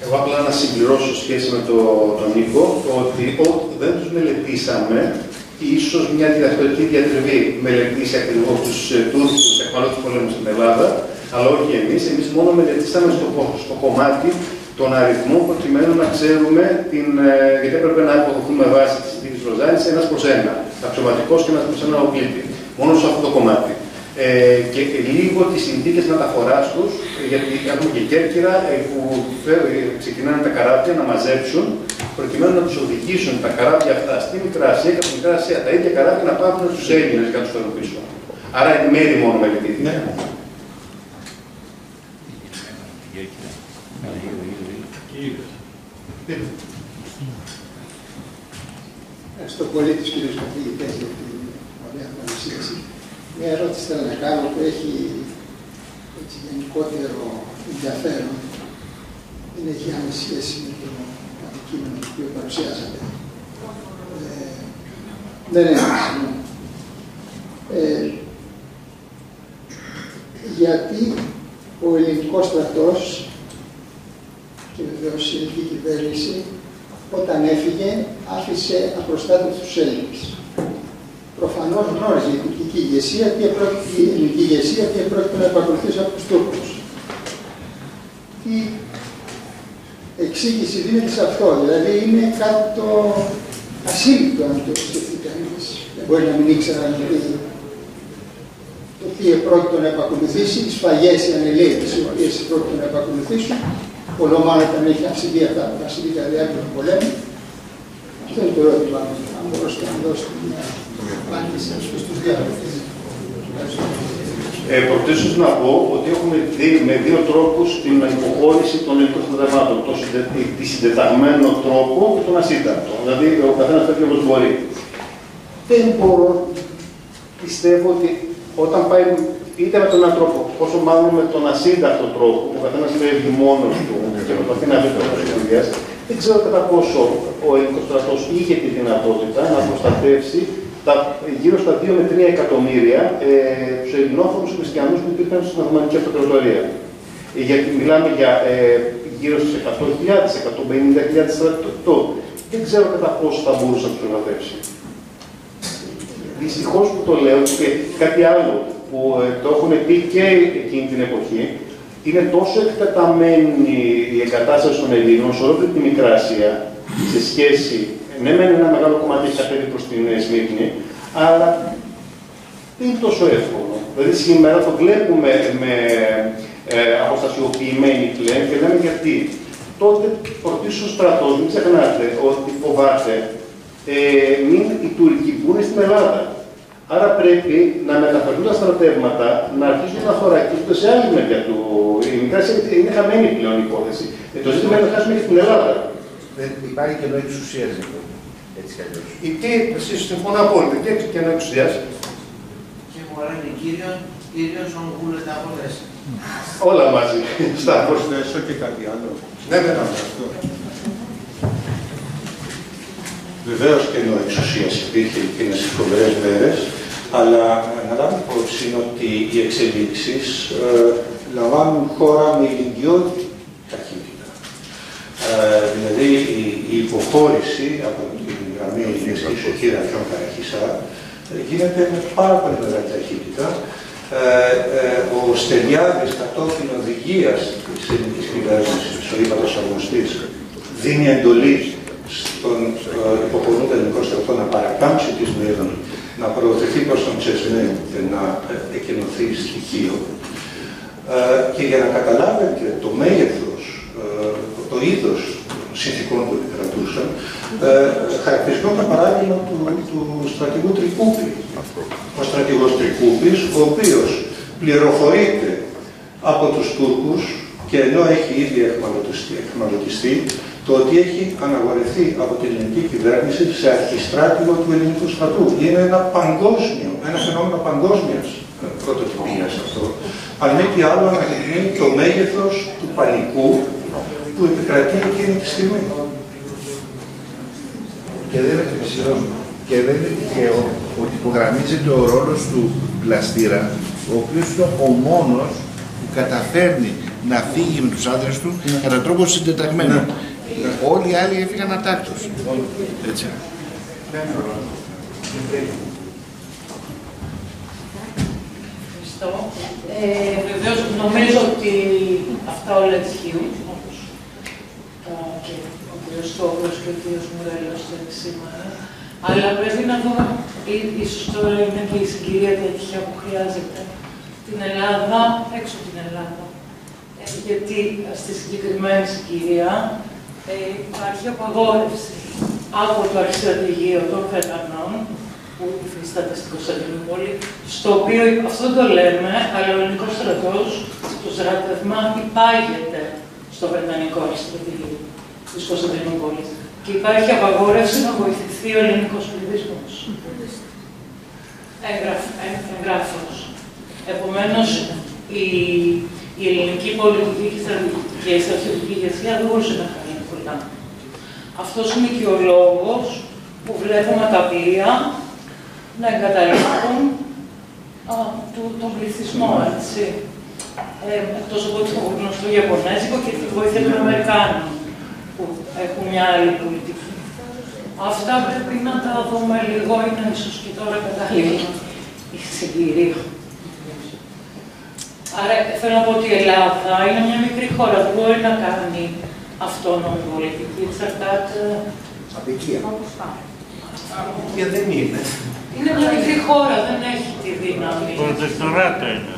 Εγώ απλά να συμπληρώσω σχέση με τον Νίκο ότι δεν τους μελετήσαμε, ίσως μια διδακτορική διατριβή μελετήσει ακριβώς τους Τούρκους αιχμαλώτους πολέμου στην Ελλάδα, αλλά όχι εμείς. Εμείς μόνο μελετήσαμε στο κομμάτι των αριθμών προκειμένου να ξέρουμε γιατί έπρεπε να υποδοθούμε βάση της της Ροζάλης ένας προς ένα. Αξιωματικός και ένας προς ένα οπλίτη. Μόνο σε αυτό το κομμάτι. Και λίγο τις συνθήκες μεταφοράς τους, γιατί έχουμε και Κέρκυρα που ξεκινάνε τα καράβια να μαζέψουν, προκειμένου να τους οδηγήσουν τα καράβια αυτά στη Μικρά Ασία και από τη Μικρά Ασία τα ίδια καράβια να πάρουν στους Έλληνες και να τους φέρουν πίσω. Άρα εν μέρη μόνο μελετήθηκε. Ναι. Ευχαριστώ πολύ τους κύριους καθηγητές για την ωραία παρουσίαση. Μια ερώτηση θέλω να κάνω που έχει έτσι, γενικότερο ενδιαφέρον. Δεν έχει άμεση σχέση με το αντικείμενο το οποίο παρουσιάσατε. Δεν είναι γιατί ο ελληνικός στρατός και βεβαίως η ελληνική κυβέρνηση όταν έφυγε άφησε απροστάτευτους τους Έλληνες. Προφανώς γνώριζε η τουρκική ηγεσία, η ελληνική ηγεσία τι επρόκειτο να επακολουθήσει από τους Τούρκους. Τι εξήγηση δίνεται σε αυτό, δηλαδή είναι κάτι το ασύλληπτο αν το σκεφτεί κανείς. Δεν μπορεί να μην ήξεραν το τι επρόκειτο να επακολουθήσει, οι σφαγές, οι ανελαίες οι οποίες επρόκειτο να επακολουθήσουν, πολλό μάλλον όταν έχει αυξηθεί αυτά που θα συμβεί κατά διάρκεια του πολέμου. Αυτό είναι το ερώτημα, αν μπορούσατε να δώσετε μια απάντηση στους διάλογους. Προτείνω να πω ότι έχουμε δει με δύο τρόπους την υποχώρηση των ελληνικών στρατευμάτων. Τη συντεταγμένο τρόπο και τον ασύντακτο. Δηλαδή, ο καθένας φεύγει όπως μπορεί. Δεν μπορώ, πιστεύω ότι όταν πάει είτε με τον έναν τρόπο, όσο μάλλον με τον ασύντακτο τρόπο, που ο καθένας φεύγει μόνος του και προσπαθεί να βρει το προσφυγές, δεν ξέρω κατά πόσο ο ελληνικός στρατός είχε τη δυνατότητα να προστατεύσει γύρω στα 2 με 3 εκατομμύρια τους ελληνόφωνους χριστιανούς που υπήρχαν στην Οθωμανική Αυτοκρατορία. Γιατί μιλάμε για γύρω στις 100.000, 150.000 στρατιωτό. Δεν ξέρω κατά πόσο θα μπορούσε να τους προστατεύσει. Δυστυχώς που το λέω και κάτι άλλο που το έχουν πει και εκείνη την εποχή, είναι τόσο εκτεταμένη η εγκατάσταση των Ελλήνων σε όλη τη Μικρά Ασία σε σχέση. Ναι, με ένα μεγάλο κομμάτι έχει κατέβει προς την Σμύρνη, αλλά δεν είναι τόσο εύκολο. Δηλαδή σήμερα το βλέπουμε με αποστασιοποιημένοι πλέον και λέμε γιατί. Τότε προτίσω ο στρατός, μην ξεχνάτε ότι φοβάται μην οι Τούρκοι που είναι στην Ελλάδα. Άρα πρέπει να μεταφερθούν τα στρατεύματα, να αρχίσουν να θωρακίζονται σε άλλη μεριά του. Η Μικρά Ασία είναι χαμένη πλέον η υπόθεση. Το ζήτημα είναι να χάσουμε και στην Ελλάδα. Δεν υπάρχει κενό εξουσίας λοιπόν. Έτσι κι αλλιώς. Τι συμφωνώ απόλυτα. Τι κενό εξουσίας. Και μου αρέσει κύριος ο Γούλετα Αποδές. Όλα μαζί. Στα προσθέσω και κάτι άλλο. Ναι. Βεβαίως κενό εξουσίας υπήρχε εκείνες τις φοβερές μέρες, αλλά να λάβουμε υπόψη ότι οι εξελίξεις λαμβάνουν χώρα με ηλικιώδη ταχύτητα. Δηλαδή η υποχώρηση από την γραμμή Ελληνικής Οχήρα Αρχαίων Καραχίσα γίνεται με πάρα πολύ μεγάλη ταχύτητα. Ο Στελιάδης κατόπιν οδηγίας της ελληνικής κυβέρνησης, ο ύπατος αρμοστής, δίνει εντολή στον υποχωρούντα ελληνικό στρατό να παρακάμψει τη Σμύρνη, να προωθηθεί προς τον Τσεσμέ και να εκκοινωθεί στοιχείο. Και για να καταλάβετε το μέγεθος, το είδος συνθηκών που επικρατούσαν, χαρακτηριστικό το παράδειγμα του στρατηγού Τρικούπη. Ο στρατηγός Τρικούπης, ο οποίος πληροφορείται από τους Τούρκους και ενώ έχει ήδη εχμαλωτιστεί, το ότι έχει αναγορευτεί από την ελληνική κυβέρνηση σε αρχιστράτηγο του ελληνικού στρατού. Είναι ένα φαινόμενο παγκόσμιας πρωτοτυπίας αυτό. Αν μη τι άλλο, αναδεικνύει το μέγεθος του πανικού που επικρατεί εκείνη τη στιγμή. Και δεν είναι τυχαίο ότι υπογραμμίζεται ο ρόλος του πλαστήρα, ο οποίος είναι ο μόνος που καταφέρνει να φύγει με τους άντρες του κατά τρόπο συντεταγμένο. Όλοι οι άλλοι έφυγαν ατάκτως. Έτσι. Ευχαριστώ. Βεβαίως νομίζω ότι αυτά όλα ισχύουν, όπως και ο κ. Στόχος και ο κ. Μουρέλος σήμερα. Αλλά πρέπει να δούμε, ίσως τώρα είναι και η συγκυρία τέτοια που χρειάζεται, την Ελλάδα έξω από την Ελλάδα. Γιατί στη συγκεκριμένη συγκυρία υπάρχει απαγόρευση από το αρχιστρατηγείο των Βρετανών, που υφίσταται στην Κωνσταντινούπολη, στο οποίο αυτό το λέμε, αλλά ο ελληνικός στρατός, το στράτευμα, υπάγεται στο Βρετανικό αρχιστρατηγείο της Κωνσταντινούπολης. Και υπάρχει απαγόρευση να βοηθηθεί ο ελληνικός πληθυσμός. Εγγράφος. Επομένως, η ελληνική πολιτική και η στρατιωτική ηγεσία δεν μπορούσε να κάνει πολλά. Αυτός είναι και ο λόγος που βλέπουμε τα πλοία να εγκαταλείπουν τον πληθυσμό, έτσι. Εκτός από το γνωστό Ιαπωνέζικο και τη βοήθεια των Αμερικάνων, που έχουν μια άλλη πολιτική. Αυτά πρέπει να τα δούμε λίγο, είναι ίσως και τώρα κατάλληλη η συγκυρία. Άρα θέλω να πω ότι η Ελλάδα είναι μια μικρή χώρα, δεν μπορεί να κάνει αυτόνομη πολιτική, εξαρτάται... Απικία. Απικία δεν είναι. Είναι μια μικρή χώρα, δεν έχει τη δύναμη. Προτεκτοράτο είναι.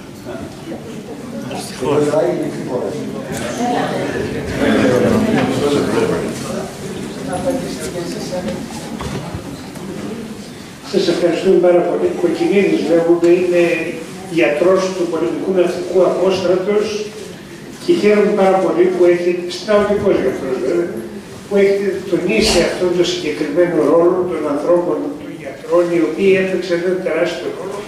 Σας ευχαριστούμε πάρα πολύ. Ο Κοκκινίδης λέγονται, είναι γιατρός του Πολιτικού Ναυτικού Απόστρατος και χαίρομαι πάρα πολύ που έχετε, στρατιωτικός γιατρός βέβαια, που έχετε τονίσει αυτόν τον συγκεκριμένο ρόλο των ανθρώπων, των γιατρών, οι οποίοι έπαιξαν ένα τεράστιο ρόλο,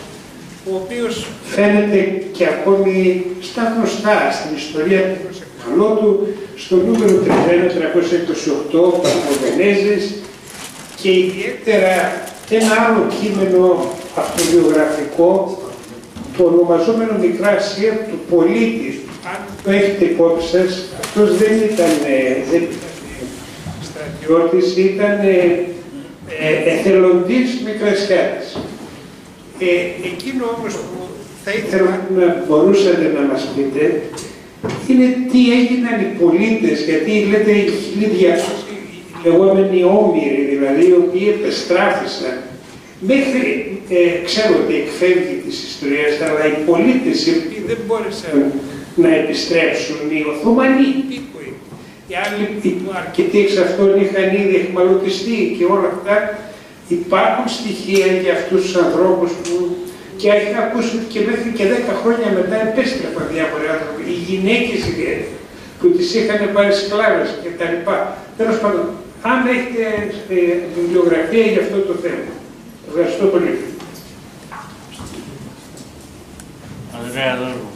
ο οποίος φαίνεται και ακόμη στα γνωστά στην ιστορία του εξεκμαλώτου, στο νούμερο 31-328, Παπαδενέζης, και ιδιαίτερα ένα άλλο κείμενο αυτοβιογραφικό, το ονομαζόμενο Μικρά Ασία του Πολίτη. Αν το έχετε υπόψη σας, αυτός δεν ήταν στρατιώτης, ήταν εθελοντής Μικρασιάτης. Εκείνο όμως που θα ήθελα να μπορούσατε να μας πείτε είναι τι έγιναν οι πολίτες, γιατί λέτε οι 1200 λεγόμενοι όμοιροι, δηλαδή οι οποίοι επεστράφησαν μέχρι, ξέρω ότι εκφεύγει της ιστορίας, αλλά οι πολίτες οι οποίοι δεν μπόρεσαν να επιστρέψουν, οι Οθωμανοί υπήκοοι, οι άλλοι αρκετοί εξ αυτών είχαν ήδη εχμαλωτιστεί και όλα αυτά, υπάρχουν στοιχεία για αυτούς τους ανθρώπους που και είχα ακούσει και μέχρι και 10 χρόνια μετά επέστρεφαν διάφοροι άνθρωποι, οι γυναίκες ιδιαίτερα, που τις είχαν πάρει σκλάβες κτλ. Τέλος πάντων, αν έχετε βιβλιογραφία για αυτό το θέμα. Ευχαριστώ πολύ. Ανδρέα, δώρο.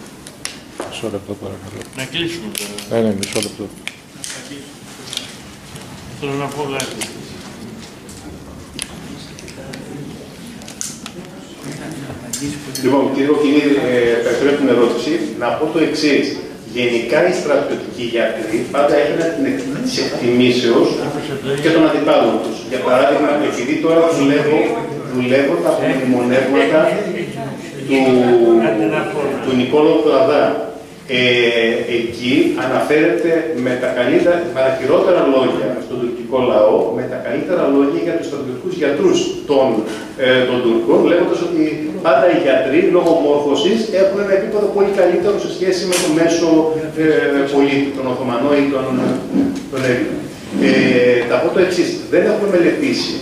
Μισό λεπτό παρακαλώ. Να κλείσουμε τώρα. Ναι, μισό λεπτό. Θέλω να πω κάτι. Λοιπόν, κύριε Κοκκινίδη, επιστρέφω την ερώτηση, να πω το εξής. Γενικά οι στρατιωτικοί γιατροί πάντα έγιναν την της εκτιμήσεως και των αντιπάλων τους. Για παράδειγμα, επειδή τώρα δουλεύω τα απομνημονεύματα του Νικόλαου Κλαδά. Εκεί αναφέρεται με τα χειρότερα λόγια στον τουρκικό λαό, με τα καλύτερα λόγια για τους στρατιωτικούς γιατρούς των Τούρκων, λέγοντας ότι πάντα οι γιατροί λόγω μόρφωσης έχουν ένα επίπεδο πολύ καλύτερο σε σχέση με το μέσο πολίτη, τον Οθωμανό ή τον Έλληνα. Θα πω το εξής, δεν έχουμε μελετήσει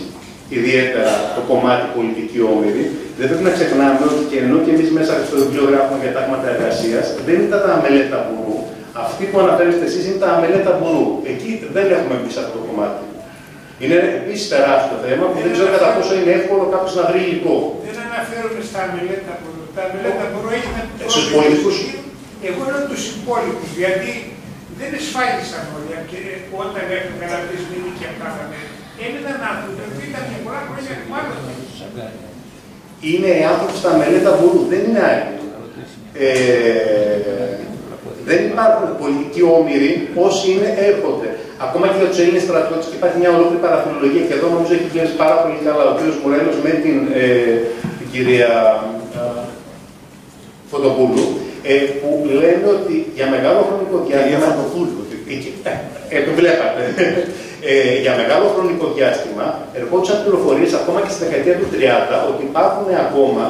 ιδιαίτερα το κομμάτι πολιτική όμοιρη. Δεν πρέπει να ξεχνάμε ότι και ενώ και εμείς μέσα στο βιβλίο γράφουμε για τάγματα εργασίας, δεν ήταν τα αμελέτα μπουρού. Αυτή που αναφέρεστε εσείς είναι τα αμελέτα μπουρού. Εκεί δεν έχουμε μπει σε αυτό το κομμάτι. Είναι επίσης τεράστιο θέμα που δεν ξέρω κατά πόσο είναι εύκολο κάποιος να βρει υλικό. Δεν αναφέρομαι στα αμελέτα μπουρού. Τα αμελέτα μπουρού έγιναν στους πολιτικούς. Εγώ λέω τους υπόλοιπους, γιατί δεν εσφάλισαν όλοι. Και όταν έφυγαν από τις μήνυ και κάνανε, έμειναν άνθρωποι που ήταν και πολλά χρόνια εκμάλωτοι. Είναι άνθρωποι στα μελέτα μπουρού, δεν είναι άλλοι. Δεν υπάρχουν πολιτικοί όμοιροι, όσοι είναι έρχονται. Ακόμα και για τους Έλληνες στρατιώτες και υπάρχει μια ολόκληρη παραφιλολογία και εδώ νομίζω έχει βγει πάρα πολύ καλά ο κ. Μουρέλος με την κυρία Φωτοπούλου, που λένε ότι για μεγάλο χρονικό διάστημα. Το βλέπατε. Για μεγάλο χρονικό διάστημα ερχόντουσαν πληροφορίες ακόμα και στη δεκαετία του 30 ότι υπάρχουν ακόμα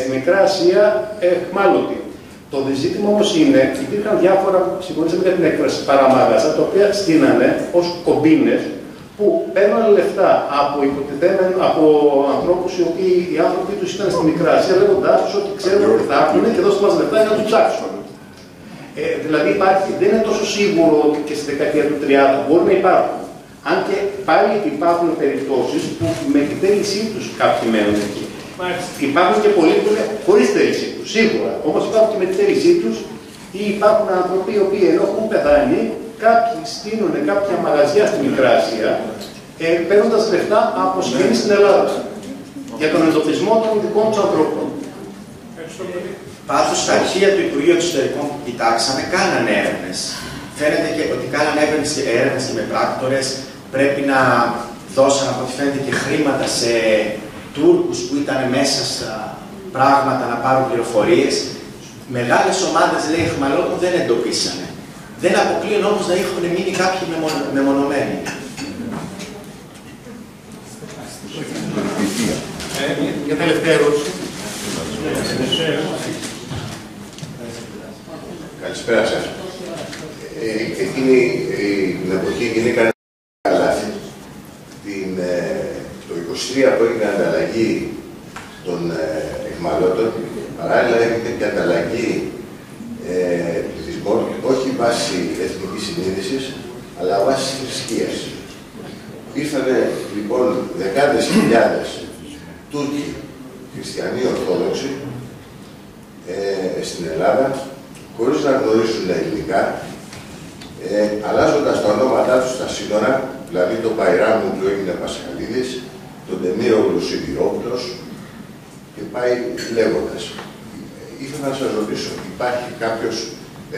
στη Μικρά Ασία εχμάλωτοι. Το ζήτημα όμως είναι, υπήρχαν διάφορα, συμφωνήσαμε για την έκφραση, παραμάγαζα, τα οποία στείνανε ως κομπίνες που παίρνουν λεφτά από ανθρώπους οι οποίοι οι άνθρωποι τους ήταν στη Μικρά Ασία, λέγοντάς τους ότι ξέρουν ότι θα έρθουν και δώστε μας λεφτά για να τους ψάξουν. Δηλαδή δεν είναι τόσο σίγουρο ότι και στη δεκαετία του 30 μπορεί να υπάρχουν. Αν και πάλι υπάρχουν περιπτώσεις που με τη θέλησή τους κάποιοι μένουν εκεί. Υπάρχουν και πολλοί που είναι χωρίς θέλησή τους, σίγουρα. Όμως υπάρχουν και με τη θέλησή τους ή υπάρχουν άνθρωποι οι οποίοι ενώ έχουν πεθάνει, κάποιοι στείλουν κάποια μαγαζιά στη Μικρά Ασία, παίρνοντας λεφτά από συγγενείς στην Ελλάδα για τον εντοπισμό των δικών τους ανθρώπων. Πάντως, στα αρχεία του Υπουργείου Εξωτερικών που κοιτάξαμε, κάνανε έρευνες. Φαίνεται και ότι κάνανε έρευνες και με πράκτορες. Πρέπει να δώσαν, από ό,τι φαίνεται, και χρήματα σε Τούρκους που ήταν μέσα στα πράγματα να πάρουν πληροφορίες. Μεγάλες ομάδες, λέει, αιχμαλώτων δεν εντοπίσανε. Δεν αποκλείουν όμως να έχουν μείνει κάποιοι μεμονωμένοι. Για τελευταία ερώτηση. Καλησπέρα σας. Εκείνη την εποχή γινήκαν λάθη. Το 23 που έγινε ανταλλαγή των εχμαλώτων, παράλληλα έγινε και ανταλλαγή πληθυσμών, όχι βάσει εθνικής συνείδησης, αλλά βάσει θρησκείας. Ήρθαν λοιπόν δεκάδες χιλιάδες Τούρκοι χριστιανοί Ορθόδοξοι στην Ελλάδα, χωρίς να γνωρίζουν ελληνικά, αλλάζοντας τα ονόματά τους στα σύνορα, δηλαδή το Παϊράμου του έγινε Πασχαλίδης, τον Τεμίρογλου Σιδηρόπουλος και πάει λέγοντας. Ήθελα να σας ρωτήσω, υπάρχει κάποιος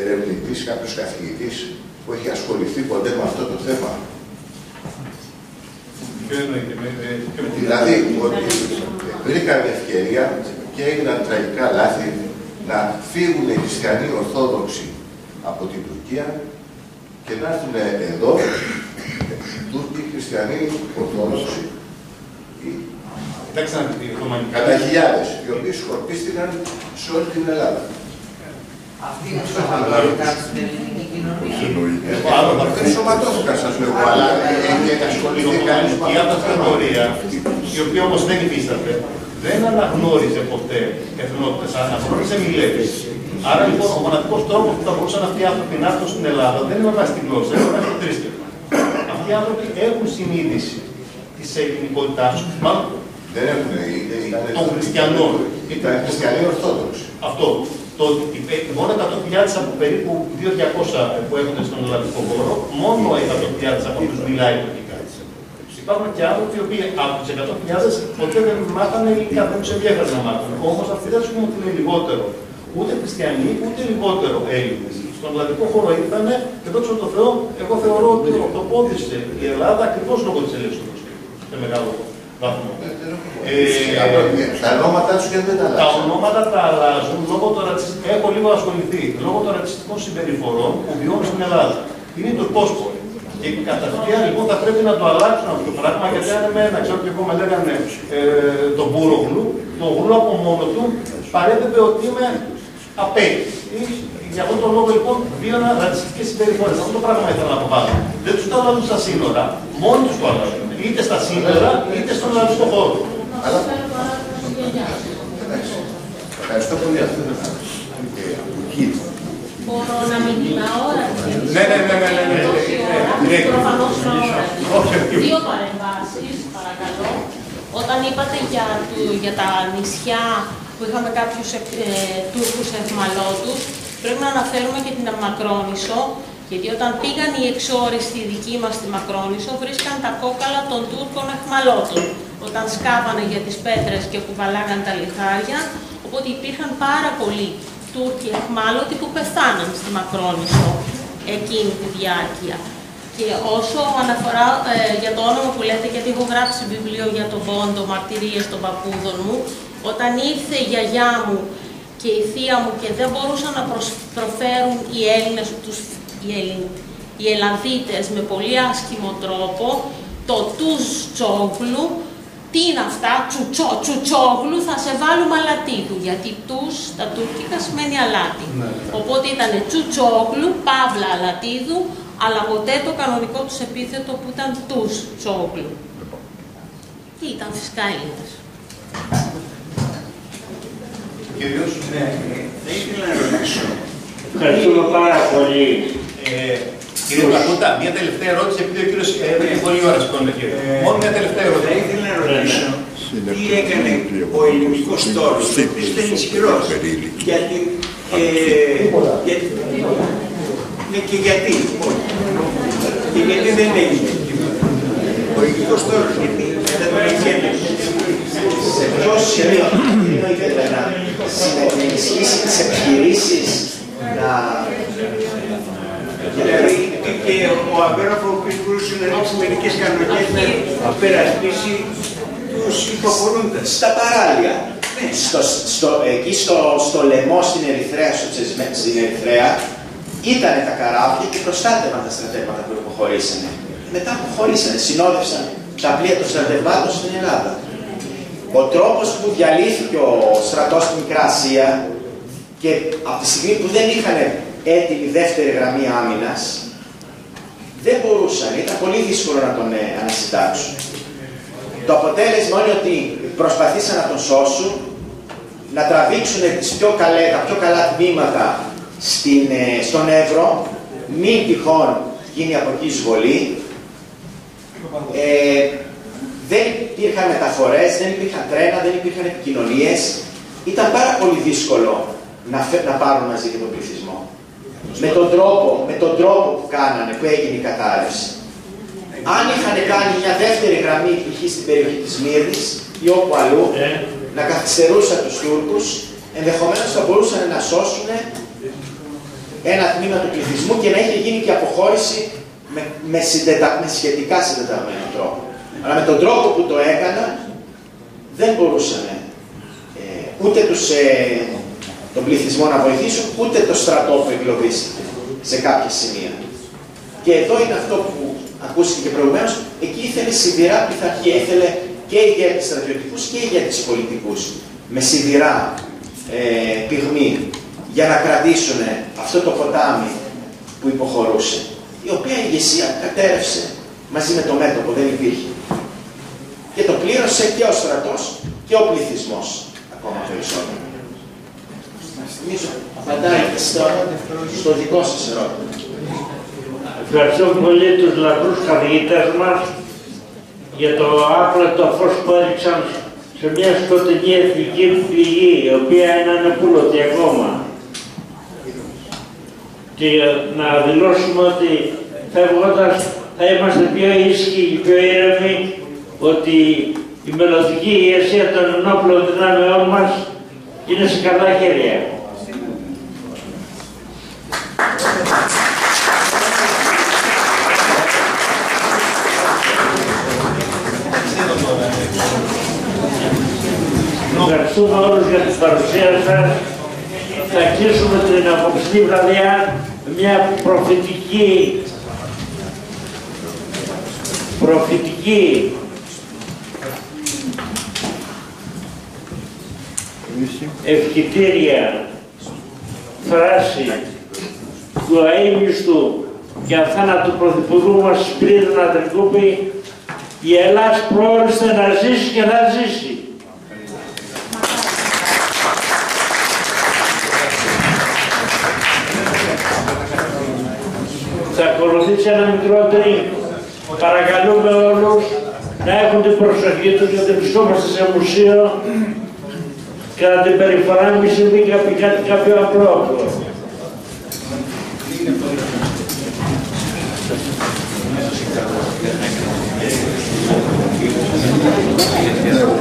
ερευνητής, κάποιος καθηγητής που έχει ασχοληθεί ποτέ με αυτό το θέμα? Δηλαδή, ότι βρήκαν ευκαιρία και έγιναν τραγικά λάθη να φύγουν οι χριστιανοί Ορθόδοξοι από την Τουρκία και να έρθουν εδώ Τούρκοι χριστιανοί Ορθόδοξοι κατά χιλιάδες, οι οποίοι σκορπίστηκαν σε όλη την Ελλάδα. Αυτή είναι σοβαρότητα στην ελληνική κοινωνία. Δεν σωματώθηκαν, σας λέω, αλλά ασχοληθεί κανείς με αυτή την θεωρία, η οποία όμως δεν υφίσταται, δεν αναγνώριζε ποτέ εθνότητες, αναγνώριζε μιλέτες. Άρα λοιπόν ο μοναδικός τρόπος που θα μπορούσαν αυτοί οι άνθρωποι να έρθουν στην Ελλάδα δεν είναι με βάση τη γλώσσα, είναι με βάση το θρήσκευμα. Αυτοί οι άνθρωποι έχουν συνείδηση της ελληνικότητάς τους, μάλλον των χριστιανών. Ήταν χριστιανοί Ορθόδοξοι. Αυτό. Το ότι μόνο 100.000 από περίπου 2.200 που έχουν στον ελλαδικό χώρο, μόνο 100.000 από αυτούς μιλάει τουρκικά. Υπάρχουν και άνθρωποι οι οποίοι από τους 100.000 ποτέ δεν μάθανε ελληνικά, δεν τους ενδιαφέρει να μάθουν. Όμως αυτοί δεν σου πούμε ότι είναι λιγότερο ούτε χριστιανοί, ούτε λιγότερο Έλληνες. Στον ελλαδικό χώρο ήρθαν και δόξα τω Θεώ, εγώ θεωρώ ότι ορθοπόδησε η Ελλάδα ακριβώς λόγω της ελεύθερης του σε μεγάλο βαθμό. Τα ονόματα τους και δεν τα αλλάζουν. Τα ονόματα τα αλλάζουν λόγω των ρατσιστικών. Έχω λίγο ασχοληθεί λόγω των ρατσιστικών συμπεριφορών που βιώνουν στην Ελλάδα. Είναι τουρκόσποροι. Και κατά αυτιά λοιπόν θα πρέπει να το αλλάξουν αυτό το πράγμα, γιατί αν εμένα, ξέρω ότι εγώ με λέγανε τον Μπούρογλου, τον Γλου από μόνο του παρέπεπε ότι είμαι απέτη. Για αυτόν τον λόγο λοιπόν βίωνα ρατσιστικές συμπεριφορές. Αυτό το πράγμα ήθελα να αποβάλω. Δεν τους το αλλάζουν στα σύνορα, μόνοι τους το αλλάζουν. Είτε στα σύνορα, είτε στον ελλαδικό χώρο. Ευχαριστώ πολύ. Μπορώ να μην είμαι αόρατη. Ναι. Προφανώς αόρατη. Δύο παρεμβάσεις, παρακαλώ. Όταν είπατε για τα νησιά που είχαμε κάποιους Τούρκους αιχμαλώτους, πρέπει να αναφέρουμε και την Μακρόνησο, γιατί όταν πήγαν οι εξόριστοι δικοί μας στη Μακρόνησο, βρίσκαν τα κόκαλα των Τούρκων αιχμαλώτων, όταν σκάβανε για τις πέτρες και κουβαλάγαν τα λιθάρια, οπότε υπήρχαν πάρα πολλοί Τούρκοι αιχμάλωτοι που πεθάναν στη Μακρόνησο εκείνη τη διάρκεια. Και όσο αναφορά για το όνομα που λέτε, γιατί έχω γράψει βιβλίο για τον Πόντο, μαρτυρίες των παππούδων μου, όταν ήρθε η γιαγιά μου και η θεία μου και δεν μπορούσαν να προφέρουν οι Έλληνες, οι Ελλαδίτες με πολύ άσχημο τρόπο το τους τσόγλου. Τι είναι αυτά, τσουτσόγλου, θα σε βάλουμε αλατίδου, γιατί τους στα τουρκικά σημαίνει αλάτι. Οπότε ήταν τσουτσόγλου, παύλα αλατίδου, αλλά ποτέ το κανονικό τους επίθετο που ήταν τους τσόγλου. Και ήταν φυσικά Έλληνες. Κύριος, ναι, θα ήθελα να ρωτήσω. Ευχαριστούμε πάρα πολύ. Κύριε Πλακούτα, μια τελευταία ερώτηση, επειδή ο κύριος έχει πολλή ώρα σηκώνει. Μόνο μια τελευταία ερώτηση. Θα ήθελα να ρωτήσω τι έκανε ο ελληνικός τόρος, ο οποίος ήταν ισχυρός. Γιατί. Και γιατί. Και γιατί δεν έγινε. Ο ελληνικός τόρος, γιατί δεν τον έχει έντεξει. Σε ποιο σημείο ήθελε να ενισχύσει τις επιχειρήσεις, να. Δηλαδή και ο Αβέροφο, ο οποίος μπορούσε να ρίξει μερικές κανονικές να περασπίσει τους υποχωρούντες. Στα παράλια. Εκεί στο λαιμό στην Ερυθρέα, στην Ερυθρέα, ήταν τα καράβια και προστάτευαν τα στρατεύματα που υποχωρήσανε. Μετά αποχωρήσανε, συνόδευσαν τα πλοία των στρατευμάτων στην Ελλάδα. Ο τρόπος που διαλύθηκε ο στρατός στη Μικρά Ασία και από τη στιγμή που δεν είχαν έτοιμη δεύτερη γραμμή άμυνας, δεν μπορούσαν, ήταν πολύ δύσκολο να τον ανασυντάξουν. Το αποτέλεσμα είναι ότι προσπαθήσαν να τον σώσουν, να τραβήξουν τα πιο καλά τμήματα στον Εύρο, μην τυχόν γίνει από εκεί εισβολή. Δεν υπήρχαν μεταφορές, δεν υπήρχαν τρένα, δεν υπήρχαν επικοινωνίες. Ήταν πάρα πολύ δύσκολο να πάρουν μαζί και τον πληθυσμό. Με τον τρόπο που κάνανε, που έγινε η κατάρρευση. Αν είχαν κάνει μια δεύτερη γραμμή π.χ. στην περιοχή της Μύρνης ή όπου αλλού, να καθυστερούσαν τους Τούρκους, ενδεχομένως θα μπορούσαν να σώσουν ένα τμήμα του πληθυσμού και να είχε γίνει και αποχώρηση με σχετικά συντεταγμένο τρόπο. Αλλά με τον τρόπο που το έκανα, δεν μπορούσαν ούτε τον πληθυσμό να βοηθήσουν, ούτε το στρατό που εγκλωβίστηκε σε κάποια σημεία. Και εδώ είναι αυτό που ακούστηκε και προηγουμένως, εκεί ήθελε σιδηρά πειθαρχία, ήθελε και ηγέτες στρατιωτικούς και ηγέτες πολιτικούς, με σιδηρά πυγμή, για να κρατήσουν αυτό το ποτάμι που υποχωρούσε, η οποία ηγεσία κατέρευσε μαζί με το μέτωπο, δεν υπήρχε. Και το πλήρωσε και ο στρατός και ο πληθυσμός, ακόμα περισσότερο. Νομίζω, απαντάει στο δικό σας ερώτημα. Ευχαριστώ πολύ τους λαμπρούς καθηγητές μας για το άπλετο φως που έριξαν σε μια σκοτεινή εθνική πληγή, η οποία είναι ανεπούλωτη ακόμα. Και να δηλώσουμε ότι φεύγοντας θα είμαστε πιο ήσυχοι, πιο ήρεμοι, ότι η μελλοντική ηγεσία των ενόπλων δυνάμεών μας είναι σε καλά χέρια. Ευχαριστούμε όλους για την παρουσία σας. Θα κλείσουμε την απόψινή βραδιά με μια προφητική ευχητήρια φράση του αείμνηστου και αθάνατου πρωθυπουργού μας Σπυρίδωνα Τρικούπη: η Ελλάς πρόοριστε να ζήσει και να ζήσει. Θα ακολουθήσει ένα μικρό drink. Παρακαλούμε όλους να έχουν την προσοχή τους, γιατί βρισκόμαστε σε μουσείο. Κατά την περιφορά μη συμβεί κάτι κάποιο απλό. Yeah.